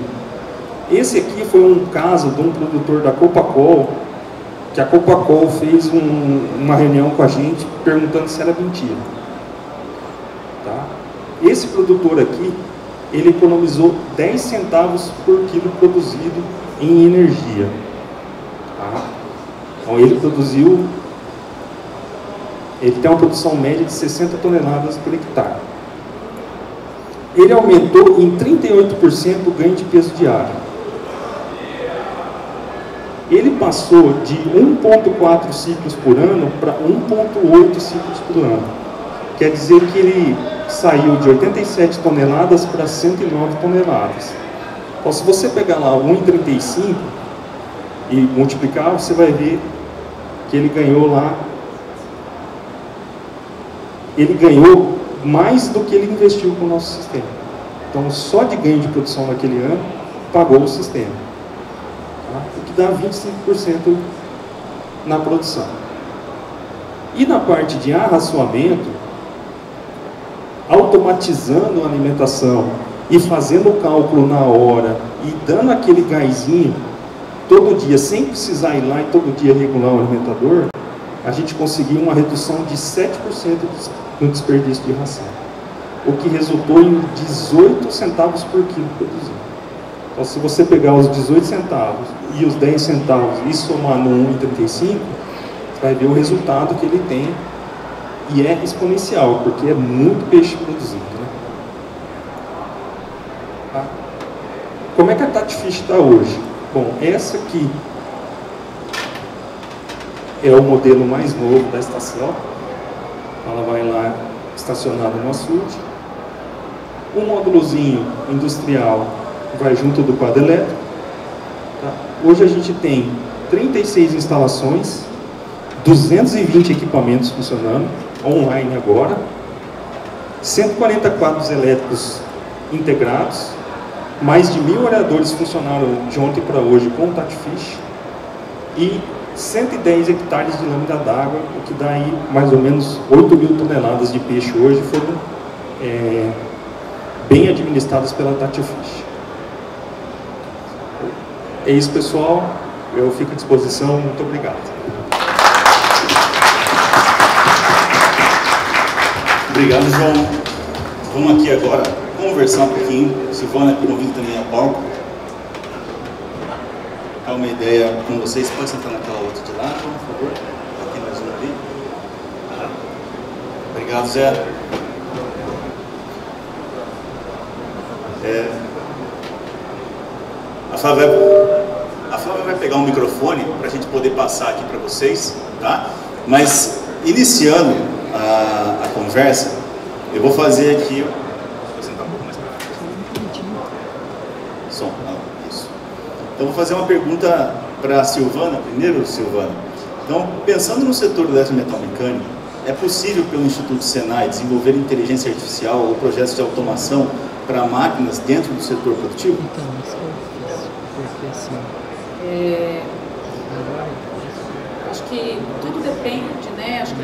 esse aqui foi um caso de um produtor da Copacol, que a Copacol fez uma reunião com a gente perguntando se era mentira. Tá? Esse produtor aqui, ele economizou 10 centavos por quilo produzido em energia. Tá? Então ele tem uma produção média de 60 toneladas por hectare. Ele aumentou em 38% o ganho de peso diário. Ele passou de 1,4 ciclos por ano para 1,8 ciclos por ano. Quer dizer que ele saiu de 87 toneladas para 109 toneladas. Então, se você pegar lá 1,35 e multiplicar, você vai ver que ele ganhou lá, ele ganhou mais do que ele investiu com o nosso sistema. Então, só de ganho de produção naquele ano, pagou o sistema. Tá? O que dá 25% na produção. E na parte de arraçoamento, automatizando a alimentação e fazendo o cálculo na hora e dando aquele gásinho todo dia, sem precisar ir lá e todo dia regular o alimentador, a gente conseguiu uma redução de 7% no desperdício de ração, o que resultou em 18 centavos por quilo produzido. Então, se você pegar os 18 centavos e os 10 centavos e somar no 1,35, você vai ver o resultado que ele tem. E é exponencial, porque é muito peixe produzido. Né? Tá? Como é que a TatiFish está hoje? Bom, essa aqui é o modelo mais novo da estação. Ela vai lá estacionada no açude. Um módulozinho industrial vai junto do quadro elétrico. Tá? Hoje a gente tem 36 instalações, 220 equipamentos funcionando, online agora, 140 quadros elétricos integrados, mais de 1.000 aeradores funcionaram de ontem para hoje com o TatiFish e 110 hectares de lâmina d'água, o que dá aí mais ou menos 8.000 toneladas de peixe hoje foram bem administradas pela TatiFish. É isso, pessoal. Eu fico à disposição. Muito obrigado. Obrigado, João. Vamos aqui agora conversar um pouquinho. Silvana, convido também a palco. Há uma ideia com vocês. Pode sentar naquela outra de lá, por favor. Já tem mais uma ali. Obrigado, Zé. A Flávia vai pegar um microfone para a gente poder passar aqui para vocês, tá? Mas, iniciando a conversa, eu vou fazer aqui... Vou sentar um pouco mais para frente. Som, isso. Então, vou fazer uma pergunta para a Silvana, primeiro, Silvana. Então, pensando no setor eletrometalmecânico, é possível pelo Instituto Senai desenvolver inteligência artificial ou projetos de automação para máquinas dentro do setor produtivo? Então, isso é difícil, porque assim... Acho que tudo depende, né? Acho que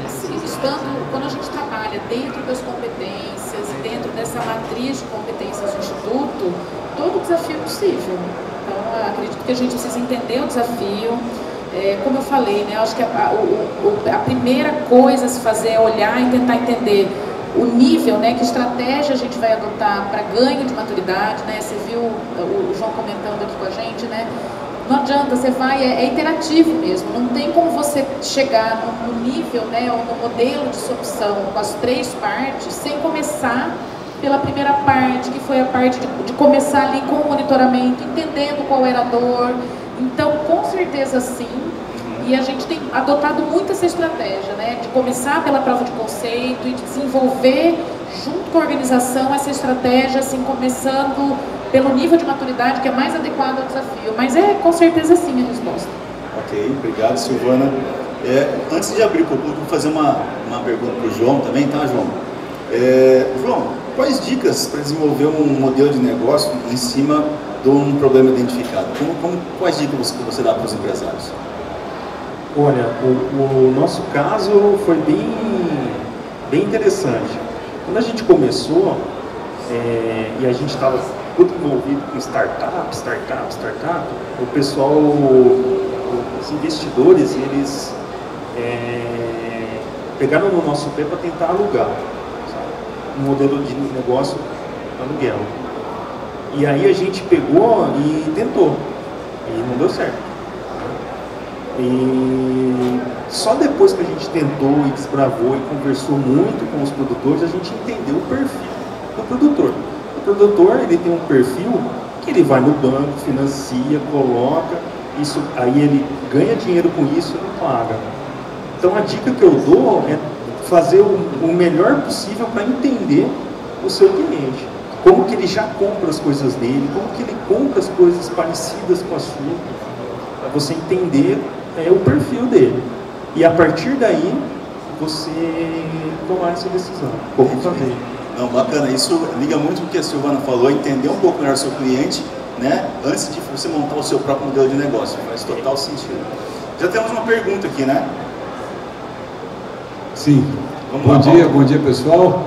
quando a gente trabalha dentro das competências e dentro dessa matriz de competências do Instituto, todo desafio é possível. Então, acredito que a gente precisa entender o desafio. Como eu falei, né? Acho que a primeira coisa a se fazer é olhar e tentar entender o nível, né? Que estratégia a gente vai adotar para ganho de maturidade, né? Você viu o João comentando aqui com a gente, né? Não adianta, você vai, é interativo mesmo, não tem como você chegar no nível, né, ou no modelo de solução com as três partes, sem começar pela primeira parte, que foi a parte de começar ali com o monitoramento, entendendo qual era a dor. Então, com certeza sim, e a gente tem adotado muito essa estratégia, né, de começar pela prova de conceito e de desenvolver junto com a organização essa estratégia, assim, começando pelo nível de maturidade que é mais adequado ao desafio, mas com certeza sim a resposta. Ok, obrigado, Silvana. Antes de abrir para o público, vou fazer uma pergunta para o João também, tá, João? João, quais dicas para desenvolver um modelo de negócio em cima de um problema identificado? Quais dicas você dá para os empresários? Olha, o nosso caso foi bem interessante. Quando a gente começou, e a gente estava tudo envolvido com startup, o pessoal, os investidores, eles pegaram no nosso pé para tentar alugar, sabe? Um modelo de negócio aluguel. E aí a gente pegou e tentou, e não deu certo. E só depois que a gente tentou e desbravou e conversou muito com os produtores, a gente entendeu o perfil do produtor. O produtor, ele tem um perfil que ele vai no banco, financia, coloca, isso, aí ele ganha dinheiro com isso e não paga. Então a dica que eu dou é fazer o melhor possível para entender o seu cliente. Como que ele já compra as coisas dele, como que ele compra as coisas parecidas com a sua, para você entender o perfil dele. E a partir daí, você tomar essa decisão. Como fazer. Não, bacana, isso liga muito com o que a Silvana falou, entender um pouco melhor o seu cliente, né, antes de você montar o seu próprio modelo de negócio, faz total sentido. Já temos uma pergunta aqui, né? Sim. Bom dia pessoal.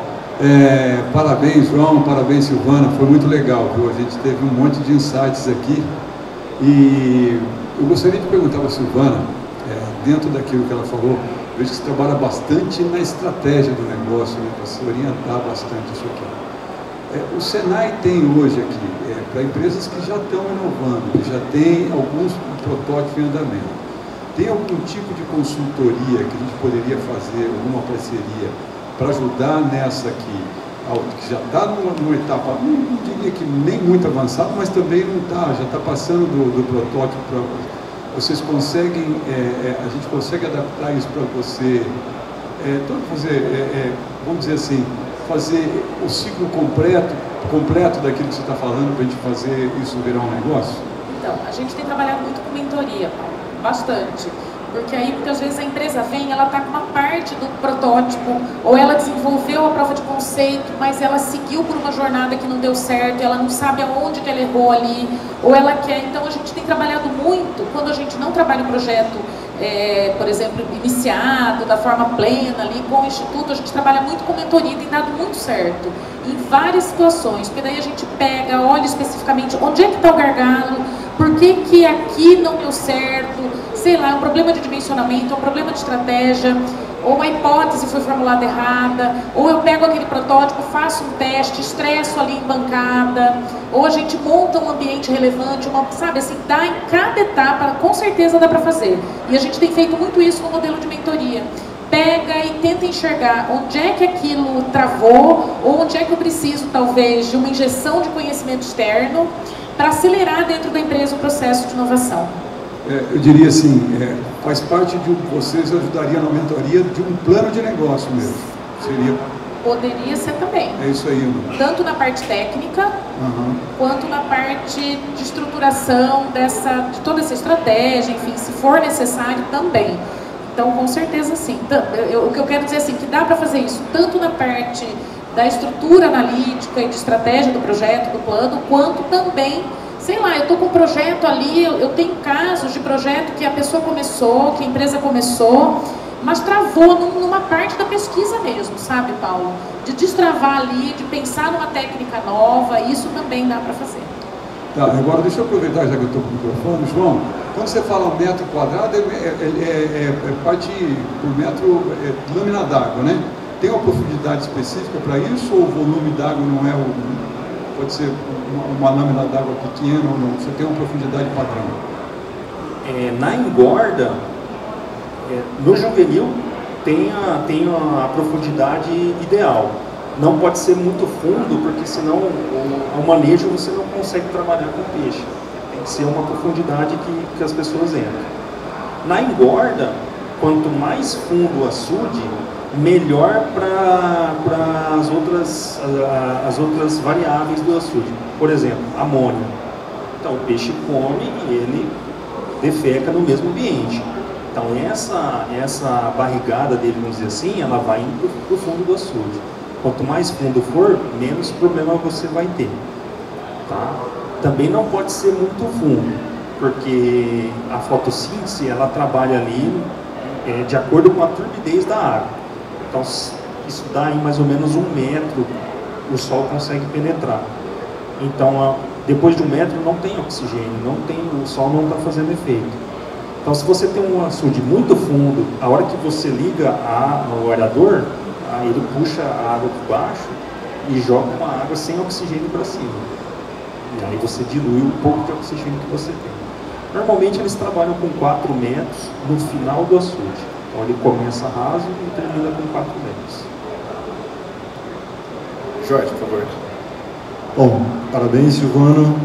Parabéns João, parabéns Silvana, foi muito legal, viu? A gente teve um monte de insights aqui e eu gostaria de perguntar para a Silvana, dentro daquilo que ela falou, vejo que você trabalha bastante na estratégia do negócio, né, para se orientar bastante isso aqui. O Senai tem hoje aqui, para empresas que já estão inovando, que já tem alguns protótipos em andamento, tem algum tipo de consultoria que a gente poderia fazer, alguma parceria, para ajudar nessa aqui, que já está numa etapa, não diria que nem muito avançada, mas também não está, já está passando do protótipo para... Vocês conseguem, a gente consegue adaptar isso para você, vamos dizer assim, fazer o ciclo completo daquilo que você está falando para a gente fazer isso virar um negócio? Então, a gente tem trabalhado muito com mentoria, Paulo, bastante. Porque aí, muitas vezes, a empresa vem, ela está com uma parte do protótipo, ou ela desenvolveu a prova de conceito, mas ela seguiu por uma jornada que não deu certo, ela não sabe aonde que ela errou ali, ou ela quer. Então, a gente tem trabalhado muito, quando a gente não trabalha um projeto, por exemplo, iniciado, da forma plena ali, com o Instituto, a gente trabalha muito com mentoria, tem dado muito certo, em várias situações, porque daí a gente pega, olha especificamente onde é que está o gargalo, por que aqui não deu certo, sei lá, é um problema de dimensionamento, é um problema de estratégia, ou a hipótese foi formulada errada, ou eu pego aquele protótipo, faço um teste, estresso ali em bancada, ou a gente monta um ambiente relevante, sabe, assim, dá em cada etapa, com certeza dá para fazer. E a gente tem feito muito isso no modelo de mentoria. pega e tenta enxergar onde é que aquilo travou, ou onde é que eu preciso, talvez, de uma injeção de conhecimento externo para acelerar dentro da empresa o processo de inovação. Eu diria assim, faz parte de vocês ajudaria na mentoria de um plano de negócio mesmo. Seria... Poderia ser também. É isso aí. Tanto na parte técnica, quanto na parte de estruturação de toda essa estratégia, enfim, se for necessário também. Então, com certeza sim. O que eu quero dizer assim, que dá para fazer isso tanto na parte da estrutura analítica e de estratégia do projeto, do plano, quanto também, sei lá, eu estou com um projeto ali, eu tenho casos de projeto que a pessoa começou, que a empresa começou, mas travou numa parte da pesquisa mesmo, sabe, Paulo? De destravar ali, de pensar numa técnica nova, isso também dá para fazer. Tá, agora deixa eu aproveitar, já que eu estou com o microfone, João, quando você fala metro quadrado, é parte por metro lâmina d'água, né? Tem uma profundidade específica para isso, ou o volume d'água não é pode ser uma lâmina d'água pequena ou não? Você tem uma profundidade padrão? Na engorda, no juvenil tem a profundidade ideal. Não pode ser muito fundo, porque senão ao manejo você não consegue trabalhar com peixe. Tem que ser uma profundidade que as pessoas entram. Na engorda, quanto mais fundo o açude, melhor para as outras variáveis do açude. Por exemplo, amônia. Então o peixe come e ele defeca no mesmo ambiente. Então essa barrigada dele, vamos dizer assim, ela vai indo para o fundo do açude. Quanto mais fundo for, menos problema você vai ter. Tá? Também não pode ser muito fundo, porque a fotossíntese ela trabalha ali de acordo com a turbidez da água. Então isso dá aí mais ou menos 1 metro, o sol consegue penetrar. Então depois de 1 metro não tem oxigênio, o sol não está fazendo efeito. Então se você tem um açude muito fundo, a hora que você liga o aerador, aí ele puxa a água de baixo e joga uma água sem oxigênio para cima. E aí você dilui um pouco de oxigênio que você tem. Normalmente eles trabalham com 4 metros no final do açude. Então ele começa raso e termina com 4 metros. Jorge, por favor. Bom, parabéns, Silvano.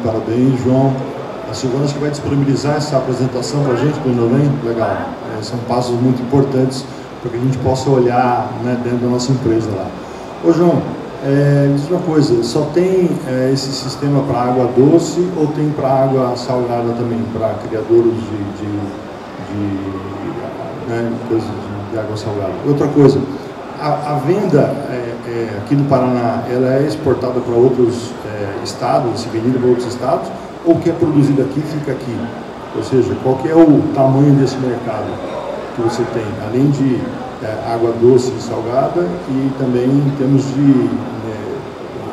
Parabéns, João. A Silvana acho que vai disponibilizar essa apresentação para a gente quando vem. Legal. São passos muito importantes para que a gente possa olhar, né, dentro da nossa empresa lá. Ô João, me diz uma coisa, só tem esse sistema para água doce ou tem para água salgada também, para criadouros coisas de água salgada? Outra coisa, a venda aqui no Paraná, ela é exportada para outros estados, se vendida para outros estados, ou o que é produzido aqui fica aqui? Ou seja, qual que é o tamanho desse mercado que você tem, além de água doce e salgada, e também em termos de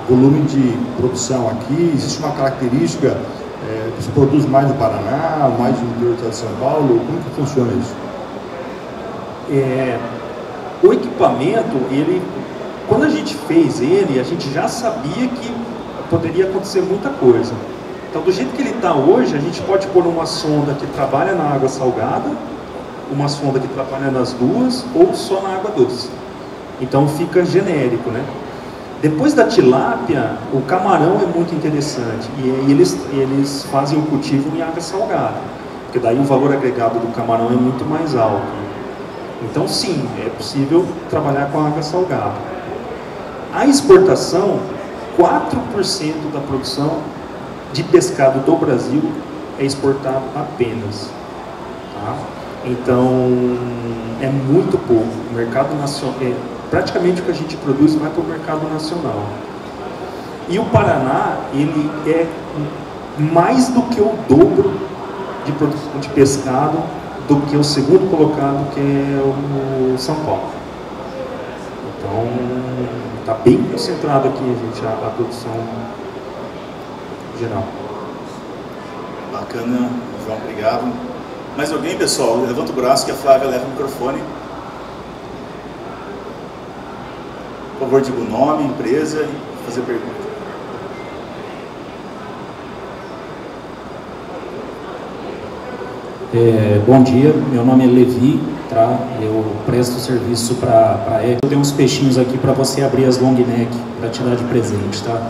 volume de produção aqui, existe uma característica, você produz mais no Paraná, mais no interior do estado de São Paulo, como que funciona isso? O equipamento, quando a gente fez ele, a gente já sabia que poderia acontecer muita coisa. Então, do jeito que ele está hoje, a gente pode pôr uma sonda que trabalha na água salgada, uma sonda que trabalha nas duas, ou só na água doce. Então fica genérico, né? Depois da tilápia, o camarão é muito interessante, e eles fazem o cultivo em água salgada, porque daí o valor agregado do camarão é muito mais alto. Então sim, é possível trabalhar com água salgada. A exportação, 4% da produção de pescado do Brasil é exportado apenas. Tá? Então, é muito pouco. O mercado nacional, praticamente o que a gente produz vai para o mercado nacional. E o Paraná, ele é mais do que o dobro de produção de pescado do que o segundo colocado, que é o São Paulo. Então, está bem concentrado aqui, a produção geral. Bacana, João, obrigado. Mais alguém, pessoal? Levanta o braço que a Flávia leva o microfone. Por favor, diga o nome, empresa e fazer pergunta. Bom dia, meu nome é Levi, tá? Eu presto serviço para ele. Eu tenho uns peixinhos aqui para você abrir as long neck para te dar de presente, tá?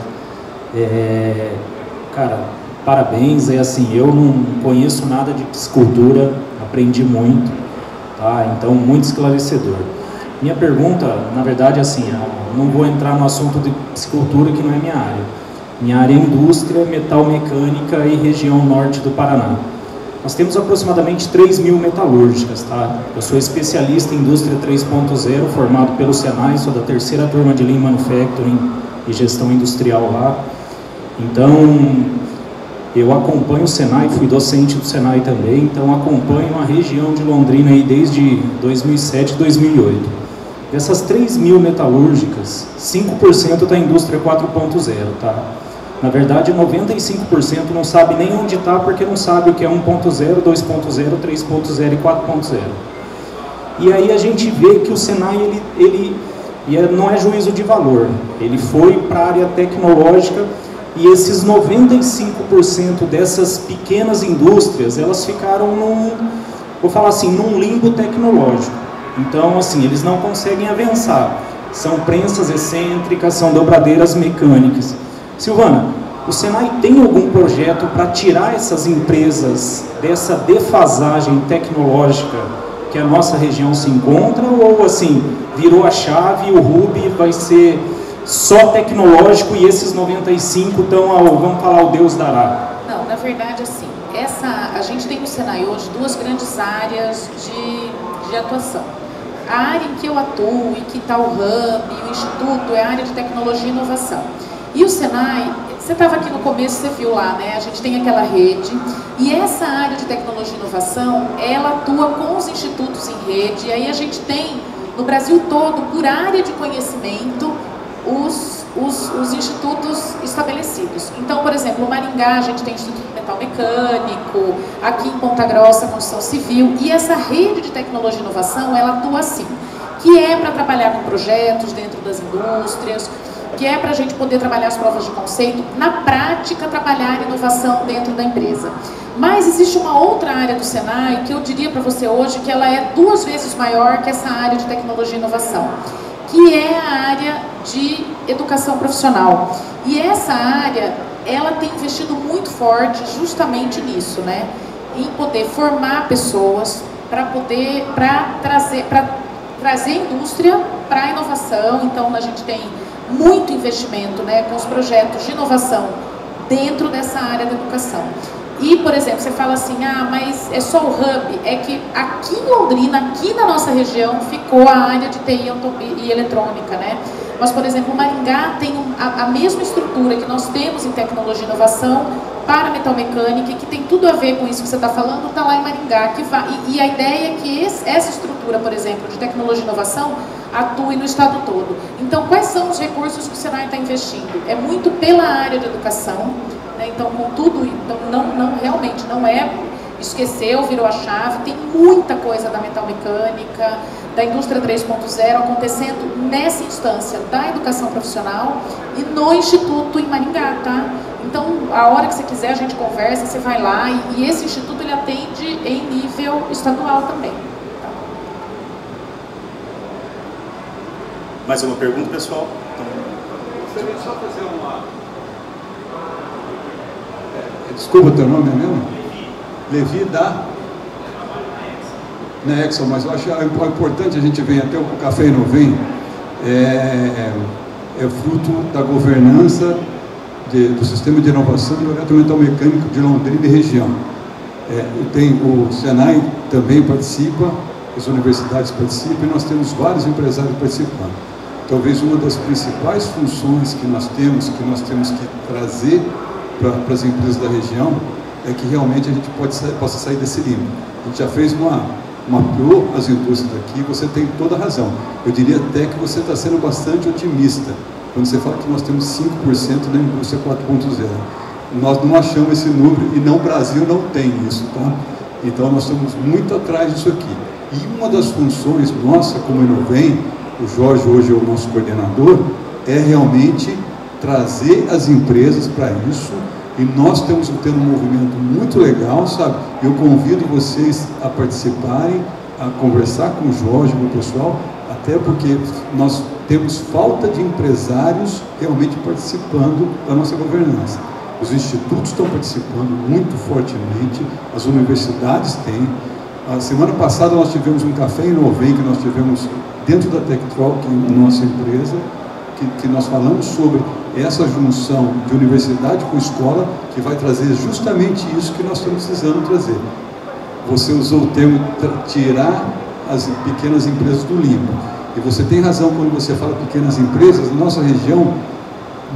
Cara, parabéns. Assim, eu não conheço nada de piscicultura, aprendi muito, tá? Então, muito esclarecedor. Minha pergunta, na verdade, assim, não vou entrar no assunto de piscicultura, que não é minha área. Minha área é indústria, metal mecânica e região norte do Paraná. Nós temos aproximadamente 3.000 metalúrgicas, tá? Eu sou especialista em indústria 3.0, formado pelo Senai, sou da 3ª turma de Lean Manufacturing e gestão industrial lá. Então, eu acompanho o Senai, fui docente do Senai também, então acompanho a região de Londrina aí desde 2007, 2008. Dessas 3.000 metalúrgicas, 5% está indústria 4.0, tá? Na verdade, 95% não sabe nem onde está, porque não sabe o que é 1.0, 2.0, 3.0 e 4.0. E aí a gente vê que o Senai, não é juízo de valor, ele foi para a área tecnológica, e esses 95% dessas pequenas indústrias, elas ficaram num limbo tecnológico. Então, assim, eles não conseguem avançar. São prensas excêntricas, são dobradeiras mecânicas. Silvana, o Senai tem algum projeto para tirar essas empresas dessa defasagem tecnológica que a nossa região se encontra? Ou, assim, virou a chave e o Ruby vai ser só tecnológico e esses 95 estão vamos falar, o Deus dará? Não, na verdade, assim, a gente tem no Senai hoje duas grandes áreas de atuação. A área em que eu atuo e que está o Hub, o Instituto, é a área de tecnologia e inovação. E o Senai, você estava aqui no começo, você viu lá, né? A gente tem aquela rede, e essa área de tecnologia e inovação, ela atua com os institutos em rede, e aí a gente tem, no Brasil todo, por área de conhecimento, os institutos estabelecidos. Então, por exemplo, no Maringá, a gente tem o Instituto Metal Mecânico, aqui em Ponta Grossa, Construção Civil, e essa rede de tecnologia e inovação, ela atua assim, que é para trabalhar com projetos dentro das indústrias, que é para a gente poder trabalhar as provas de conceito, na prática, trabalhar inovação dentro da empresa. Mas existe uma outra área do Senai, que eu diria para você hoje, que ela é 2 vezes maior que essa área de tecnologia e inovação, que é a área de educação profissional. E essa área, ela tem investido muito forte justamente nisso, né? Em poder formar pessoas para trazer indústria para a inovação. Então, a gente tem muito investimento, né, com os projetos de inovação dentro dessa área da educação. E, por exemplo, você fala assim, mas é só o Hub, é que aqui em Londrina, aqui na nossa região, ficou a área de TI e eletrônica, né? Mas, por exemplo, o Maringá tem a mesma estrutura que nós temos em tecnologia e inovação para metal mecânica, e que tem tudo a ver com isso que você está falando, está lá em Maringá. E a ideia é que essa estrutura, por exemplo, de tecnologia e inovação, atue no estado todo. Então, quais são os recursos que o Senai está investindo? É muito pela área de educação, né? Então, com tudo, então, realmente não é esqueceu, virou a chave, tem muita coisa da metal mecânica, da indústria 3.0 acontecendo nessa instância da educação profissional e no Instituto em Maringá, tá? Então, a hora que você quiser, a gente conversa, você vai lá, e esse instituto ele atende em nível estadual também. Tá? Mais uma pergunta, pessoal? Gostaria só fazer uma... Desculpa, teu nome é mesmo? Levi na Exxon, mas eu acho importante a gente ver, até o Café não vem, é fruto da governança do sistema de inovação do eletrometal mecânico de Londrina e região. O Senai também participa, as universidades participam, e nós temos vários empresários participando. Talvez uma das principais funções que nós temos que trazer para as empresas da região é que realmente a gente possa sair desse limbo. A gente já fez mapeou as indústrias daqui, você tem toda a razão. Eu diria até que você está sendo bastante otimista quando você fala que nós temos 5% da indústria 4.0. Nós não achamos esse número, e não, o Brasil não tem isso, tá? Então nós estamos muito atrás disso aqui. E uma das funções nossa, como Inovem, o Jorge hoje é o nosso coordenador, é realmente trazer as empresas para isso, e nós tendo um movimento muito legal, sabe? Eu convido vocês a participarem, a conversar com o Jorge, com o pessoal, até porque nós temos falta de empresários realmente participando da nossa governança. Os institutos estão participando muito fortemente, as universidades têm. A semana passada nós tivemos um café em Inovem, que nós tivemos dentro da Tectrol, que é a nossa empresa, que nós falamos sobre essa junção de universidade com escola, que vai trazer justamente isso que nós estamos precisando trazer. Você usou o termo tirar as pequenas empresas do limbo. E você tem razão quando você fala pequenas empresas. Na nossa região,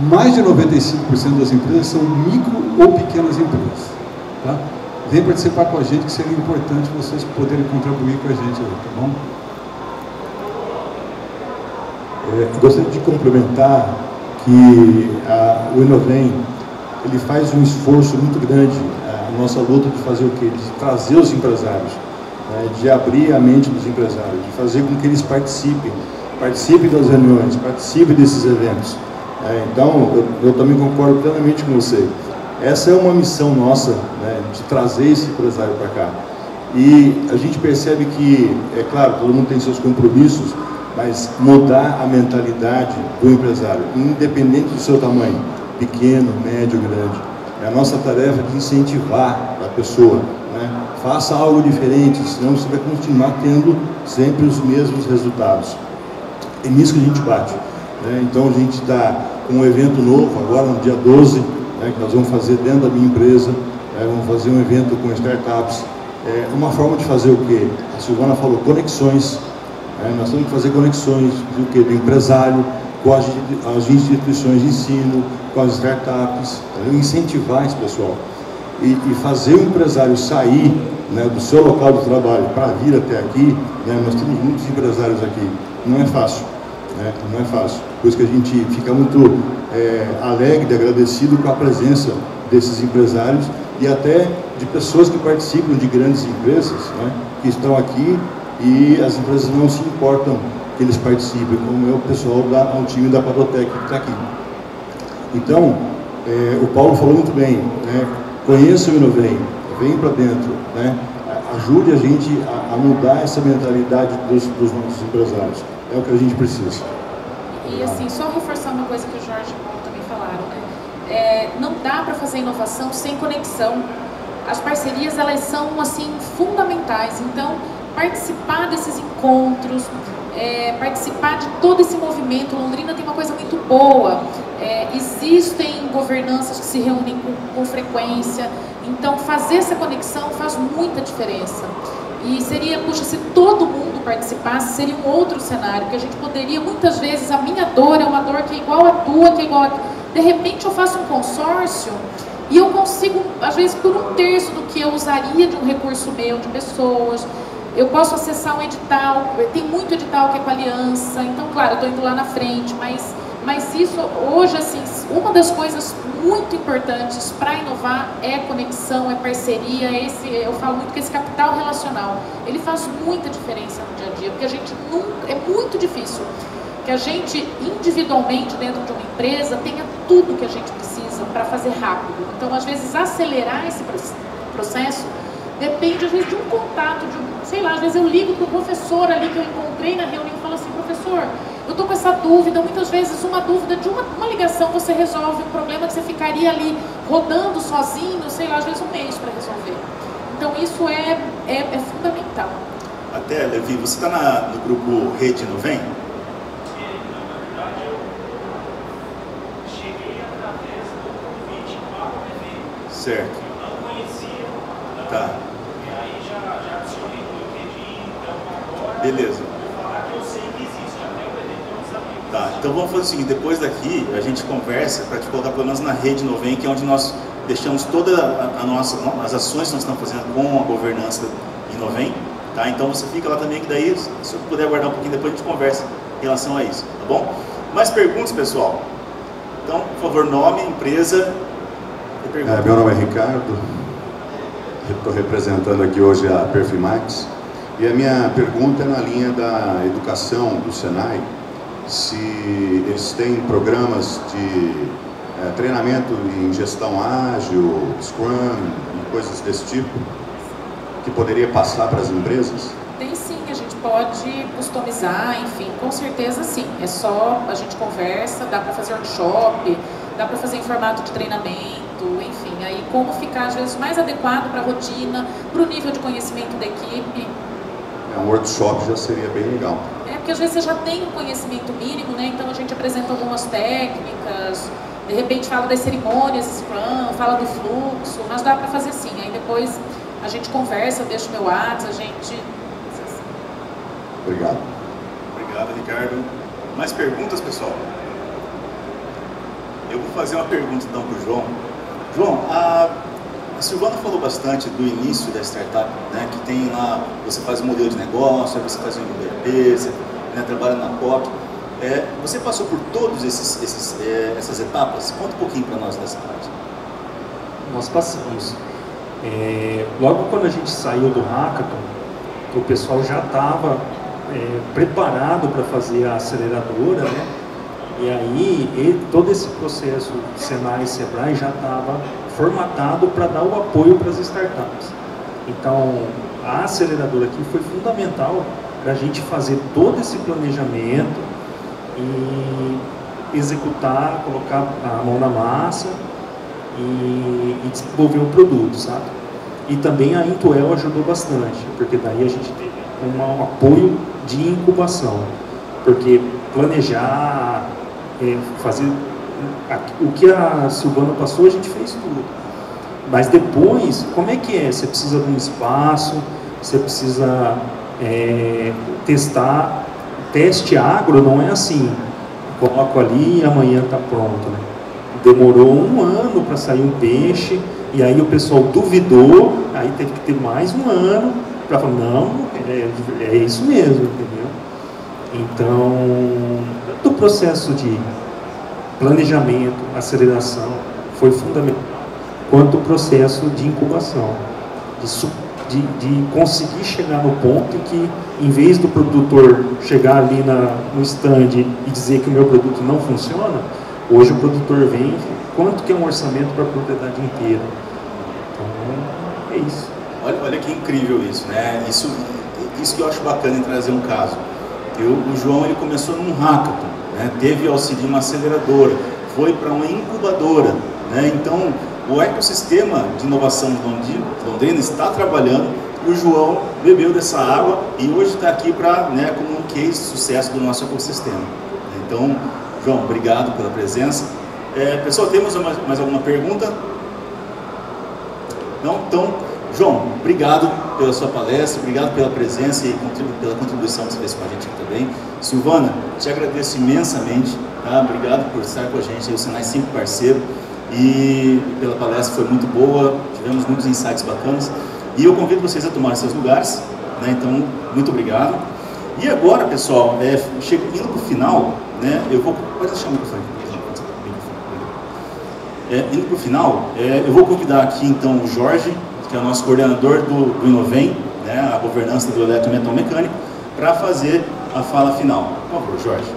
mais de 95% das empresas são micro ou pequenas empresas. Tá? Vem participar com a gente, que seria importante vocês poderem contribuir com a gente aí, tá bom? Gostaria de complementar que o Inovem, ele faz um esforço muito grande, a nossa luta de fazer o quê? De trazer os empresários, de abrir a mente dos empresários, de fazer com que eles participem das reuniões, participem desses eventos. Então, eu também concordo plenamente com você. Essa é uma missão nossa, de trazer esse empresário para cá. E a gente percebe que, é claro, todo mundo tem seus compromissos, mas mudar a mentalidade do empresário, independente do seu tamanho, pequeno, médio, grande. É a nossa tarefa de incentivar a pessoa, faça algo diferente, senão você vai continuar tendo sempre os mesmos resultados. É nisso que a gente bate. Então a gente está com um evento novo, agora no dia 12, que nós vamos fazer dentro da minha empresa, vamos fazer um evento com startups. Uma forma de fazer o quê? A Silvana falou, conexões. Nós temos que fazer conexões do quê? Do empresário, com as instituições de ensino, com as startups, incentivar esse pessoal. E fazer o empresário sair do seu local de trabalho para vir até aqui, nós temos muitos empresários aqui, não é fácil. Não é fácil. Por isso que a gente fica muito alegre e agradecido com a presença desses empresários e até de pessoas que participam de grandes empresas, que estão aqui e as empresas não se importam que eles participem, como é o pessoal do time da Padotec que está aqui. Então, o Paulo falou muito bem, conheça o Inovem, vem para dentro, ajude a gente a mudar essa mentalidade dos nossos empresários. É o que a gente precisa. E assim, só reforçar uma coisa que o Jorge e o Paulo também falaram, não dá para fazer inovação sem conexão. As parcerias, elas são assim fundamentais. Então, participar desses encontros, participar de todo esse movimento. Londrina tem uma coisa muito boa, existem governanças que se reúnem com frequência, então fazer essa conexão faz muita diferença. E seria, puxa, se todo mundo participasse, seria um outro cenário, que a gente poderia, muitas vezes, a minha dor é uma dor que é igual à tua, que é igual a... De repente eu faço um consórcio e eu consigo, às vezes, por 1/3 do que eu usaria de um recurso meu, de pessoas. Eu posso acessar um edital, tem muito edital que é com aliança, então, claro, eu estou indo lá na frente, mas isso, hoje, assim, uma das coisas muito importantes para inovar é conexão, é parceria, eu falo muito que esse capital relacional, ele faz muita diferença no dia a dia, porque a gente nunca, é muito difícil que a gente, individualmente, dentro de uma empresa, tenha tudo que a gente precisa para fazer rápido. Então, às vezes, acelerar esse processo depende, às vezes, de um contato, sei lá, às vezes eu ligo para o professor ali que eu encontrei na reunião e falo assim, professor, eu estou com essa dúvida, muitas vezes uma dúvida de uma ligação você resolve um problema que você ficaria ali rodando sozinho, sei lá, às vezes 1 mês para resolver. Então isso é fundamental. Até, Levi, você está no grupo Rede Inovem? Certo. Eu não conhecia. Tá. E aí já adicionei no LinkedIn, então agora beleza. Vou falar que eu sei que existe, até o evento eu não sabia. Tá, então vamos fazer o seguinte, depois daqui a gente conversa para te colocar pelo menos na Rede Inovem, que é onde nós deixamos todas as ações que nós estamos fazendo com a governança Inovem, tá? Então você fica lá também, que daí, se eu puder aguardar um pouquinho, depois a gente conversa em relação a isso, tá bom? Mais perguntas, pessoal? Então, por favor, nome, empresa e pergunta. Meu nome é Ricardo, estou representando aqui hoje a Perfimax, e a minha pergunta é na linha da educação do Senai, se eles têm programas de treinamento em gestão ágil, Scrum e coisas desse tipo, que poderia passar para as empresas? Tem sim. pode customizar, enfim, com certeza sim. É só a gente conversa, dá para fazer workshop, dá para fazer em formato de treinamento, enfim, aí como ficar às vezes mais adequado para a rotina, para o nível de conhecimento da equipe. Um workshop já seria bem legal. Porque às vezes você já tem um conhecimento mínimo, né? Então a gente apresenta algumas técnicas, de repente fala das cerimônias Scrum, fala do fluxo, mas dá para fazer sim. Aí depois a gente conversa, deixa o meu WhatsApp, a gente... Obrigado. Obrigado, Ricardo. Mais perguntas, pessoal? Eu vou fazer uma pergunta então para o João. João, a Silvana falou bastante do início da startup, né, que tem lá, você faz um modelo de negócio, aí você faz um MVP, você, né, trabalha na POC. Você passou por todas essas etapas? Conta um pouquinho para nós dessa parte. Nós passamos. Logo quando a gente saiu do Hackathon, o pessoal já estava preparado para fazer a aceleradora, né? E aí todo esse processo Senai e Sebrae já estava formatado para dar o apoio para as startups. Então, a aceleradora aqui foi fundamental para a gente fazer todo esse planejamento e executar, colocar a mão na massa e desenvolver um produto, sabe? E também a Intuel ajudou bastante, porque daí a gente teve um apoio de incubação, porque planejar, fazer o que a Silvana passou, a gente fez tudo. Mas depois, como é que é? Você precisa de um espaço, você precisa testar. Teste agro não é assim, coloco ali e amanhã está pronto, né? Demorou 1 ano para sair um peixe, e aí o pessoal duvidou, aí teve que ter mais 1 ano para falar, não, é isso mesmo, entendeu? Então, do processo de planejamento, aceleração, foi fundamental, quanto o processo de incubação, de conseguir chegar no ponto em que, em vez do produtor chegar ali no stand e dizer que o meu produto não funciona, hoje o produtor vem, quanto que é um orçamento para a propriedade inteira. Então, é isso. Olha que incrível isso, né? Isso que eu acho bacana em trazer um caso. O João, ele começou num hackathon, né? Teve auxílio de uma aceleradora, foi para uma incubadora, né? Então, o ecossistema de inovação de Londrina está trabalhando, e o João bebeu dessa água e hoje está aqui para, né, como um case de sucesso do nosso ecossistema. Então, João, obrigado pela presença. Pessoal, temos mais alguma pergunta? Não? Então, João, obrigado pela sua palestra, obrigado pela presença e pela contribuição que você fez com a gente aqui também. Silvana, te agradeço imensamente, tá? Obrigado por estar com a gente, o Senai 5 parceiro, e pela palestra, foi muito boa, tivemos muitos insights bacanas, e eu convido vocês a tomarem seus lugares, né? Então, muito obrigado. E agora, pessoal, indo para o final, né, pode deixar o microfone. Indo para o final, eu vou convidar aqui então o Jorge, que é o nosso coordenador do Inovem, né, a governança do eletrometalmecânico, para fazer a fala final. Por favor, Jorge.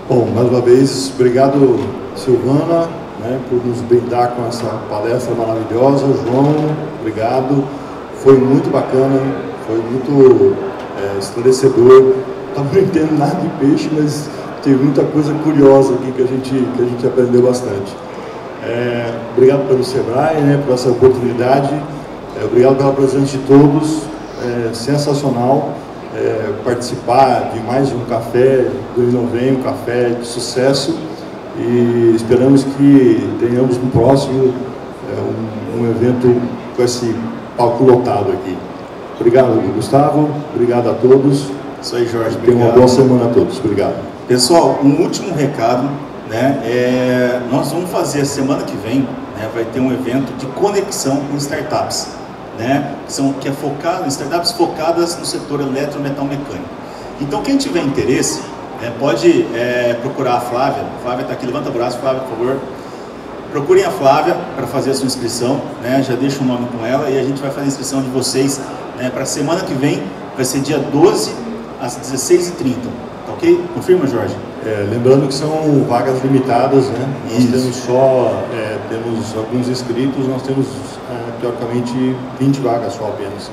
Bom, mais uma vez, obrigado, Silvana, né, por nos brindar com essa palestra maravilhosa. João, obrigado. Foi muito bacana, foi muito esclarecedor. Não entendo nada de peixe, mas teve muita coisa curiosa aqui que a gente aprendeu bastante. Obrigado pelo Sebrae, né, por essa oportunidade. Obrigado pela presença de todos. Sensacional participar de mais um café do Inovem, um café de sucesso. E esperamos que tenhamos no próximo um evento com esse palco lotado aqui. Obrigado, Gustavo. Obrigado a todos. Isso aí, Jorge. Tenham uma boa semana a todos. Obrigado. Pessoal, um último recado, né? Nós vamos fazer a semana que vem, né, vai ter um evento de conexão com startups, né? Que é focado em startups focadas no setor eletrometalmecânico. Então, quem tiver interesse, pode procurar a Flávia. A Flávia está aqui, levanta o braço, Flávia, por favor. Procurem a Flávia para fazer a sua inscrição, né? Já deixa o nome com ela e a gente vai fazer a inscrição de vocês, né, para a semana que vem, vai ser dia 12 às 16h30, tá ok? Confirma, Jorge? Lembrando que são vagas limitadas, né? Isso. Nós temos alguns inscritos, nós temos teoricamente 20 vagas só apenas.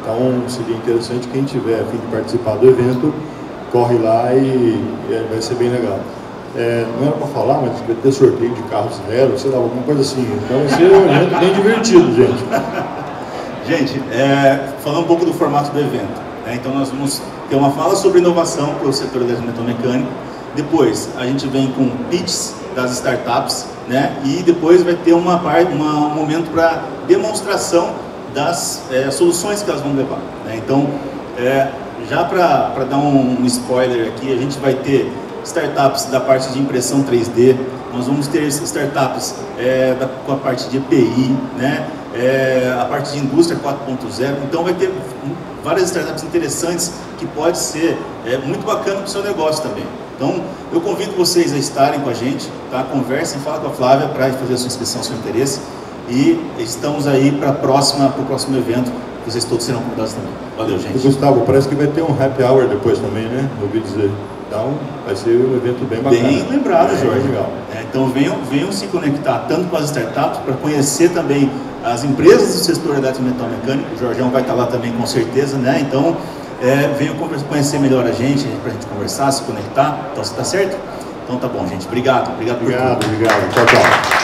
Então seria interessante quem tiver a fim de participar do evento, corre lá e vai ser bem legal. Não era para falar, mas vai ter sorteio de carros zero, sei lá, alguma coisa assim. Então vai ser um evento bem divertido, gente. Gente, falando um pouco do formato do evento, né? Então nós vamos ter uma fala sobre inovação para o setor eletromecânico. Depois a gente vem com pitches das startups, né? E depois vai ter um momento para demonstração das soluções que elas vão levar, né? Então, já para dar um spoiler aqui, a gente vai ter startups da parte de impressão 3D, nós vamos ter startups com a parte de EPI, né? A parte de indústria 4.0, então vai ter várias startups interessantes que pode ser muito bacana para o seu negócio também. Então, eu convido vocês a estarem com a gente, tá? Conversem, falem com a Flávia para fazer a sua inscrição, seu interesse, e estamos aí para o próximo evento, vocês todos serão convidados também. Valeu, gente. E, Gustavo, parece que vai ter um happy hour depois também, né? Ouvi dizer. Então, vai ser um evento bem bacana. Bem lembrado, Jorge. Legal. Então, venham se conectar tanto com as startups, para conhecer também as empresas do setor eletrometal-mecânico. O Jorgeão vai estar lá também, com certeza, né? Então, venham conhecer melhor a gente, para a gente conversar, se conectar. Então, você está certo? Então, tá bom, gente. Obrigado. Obrigado por tudo. Obrigado. Tchau, tchau.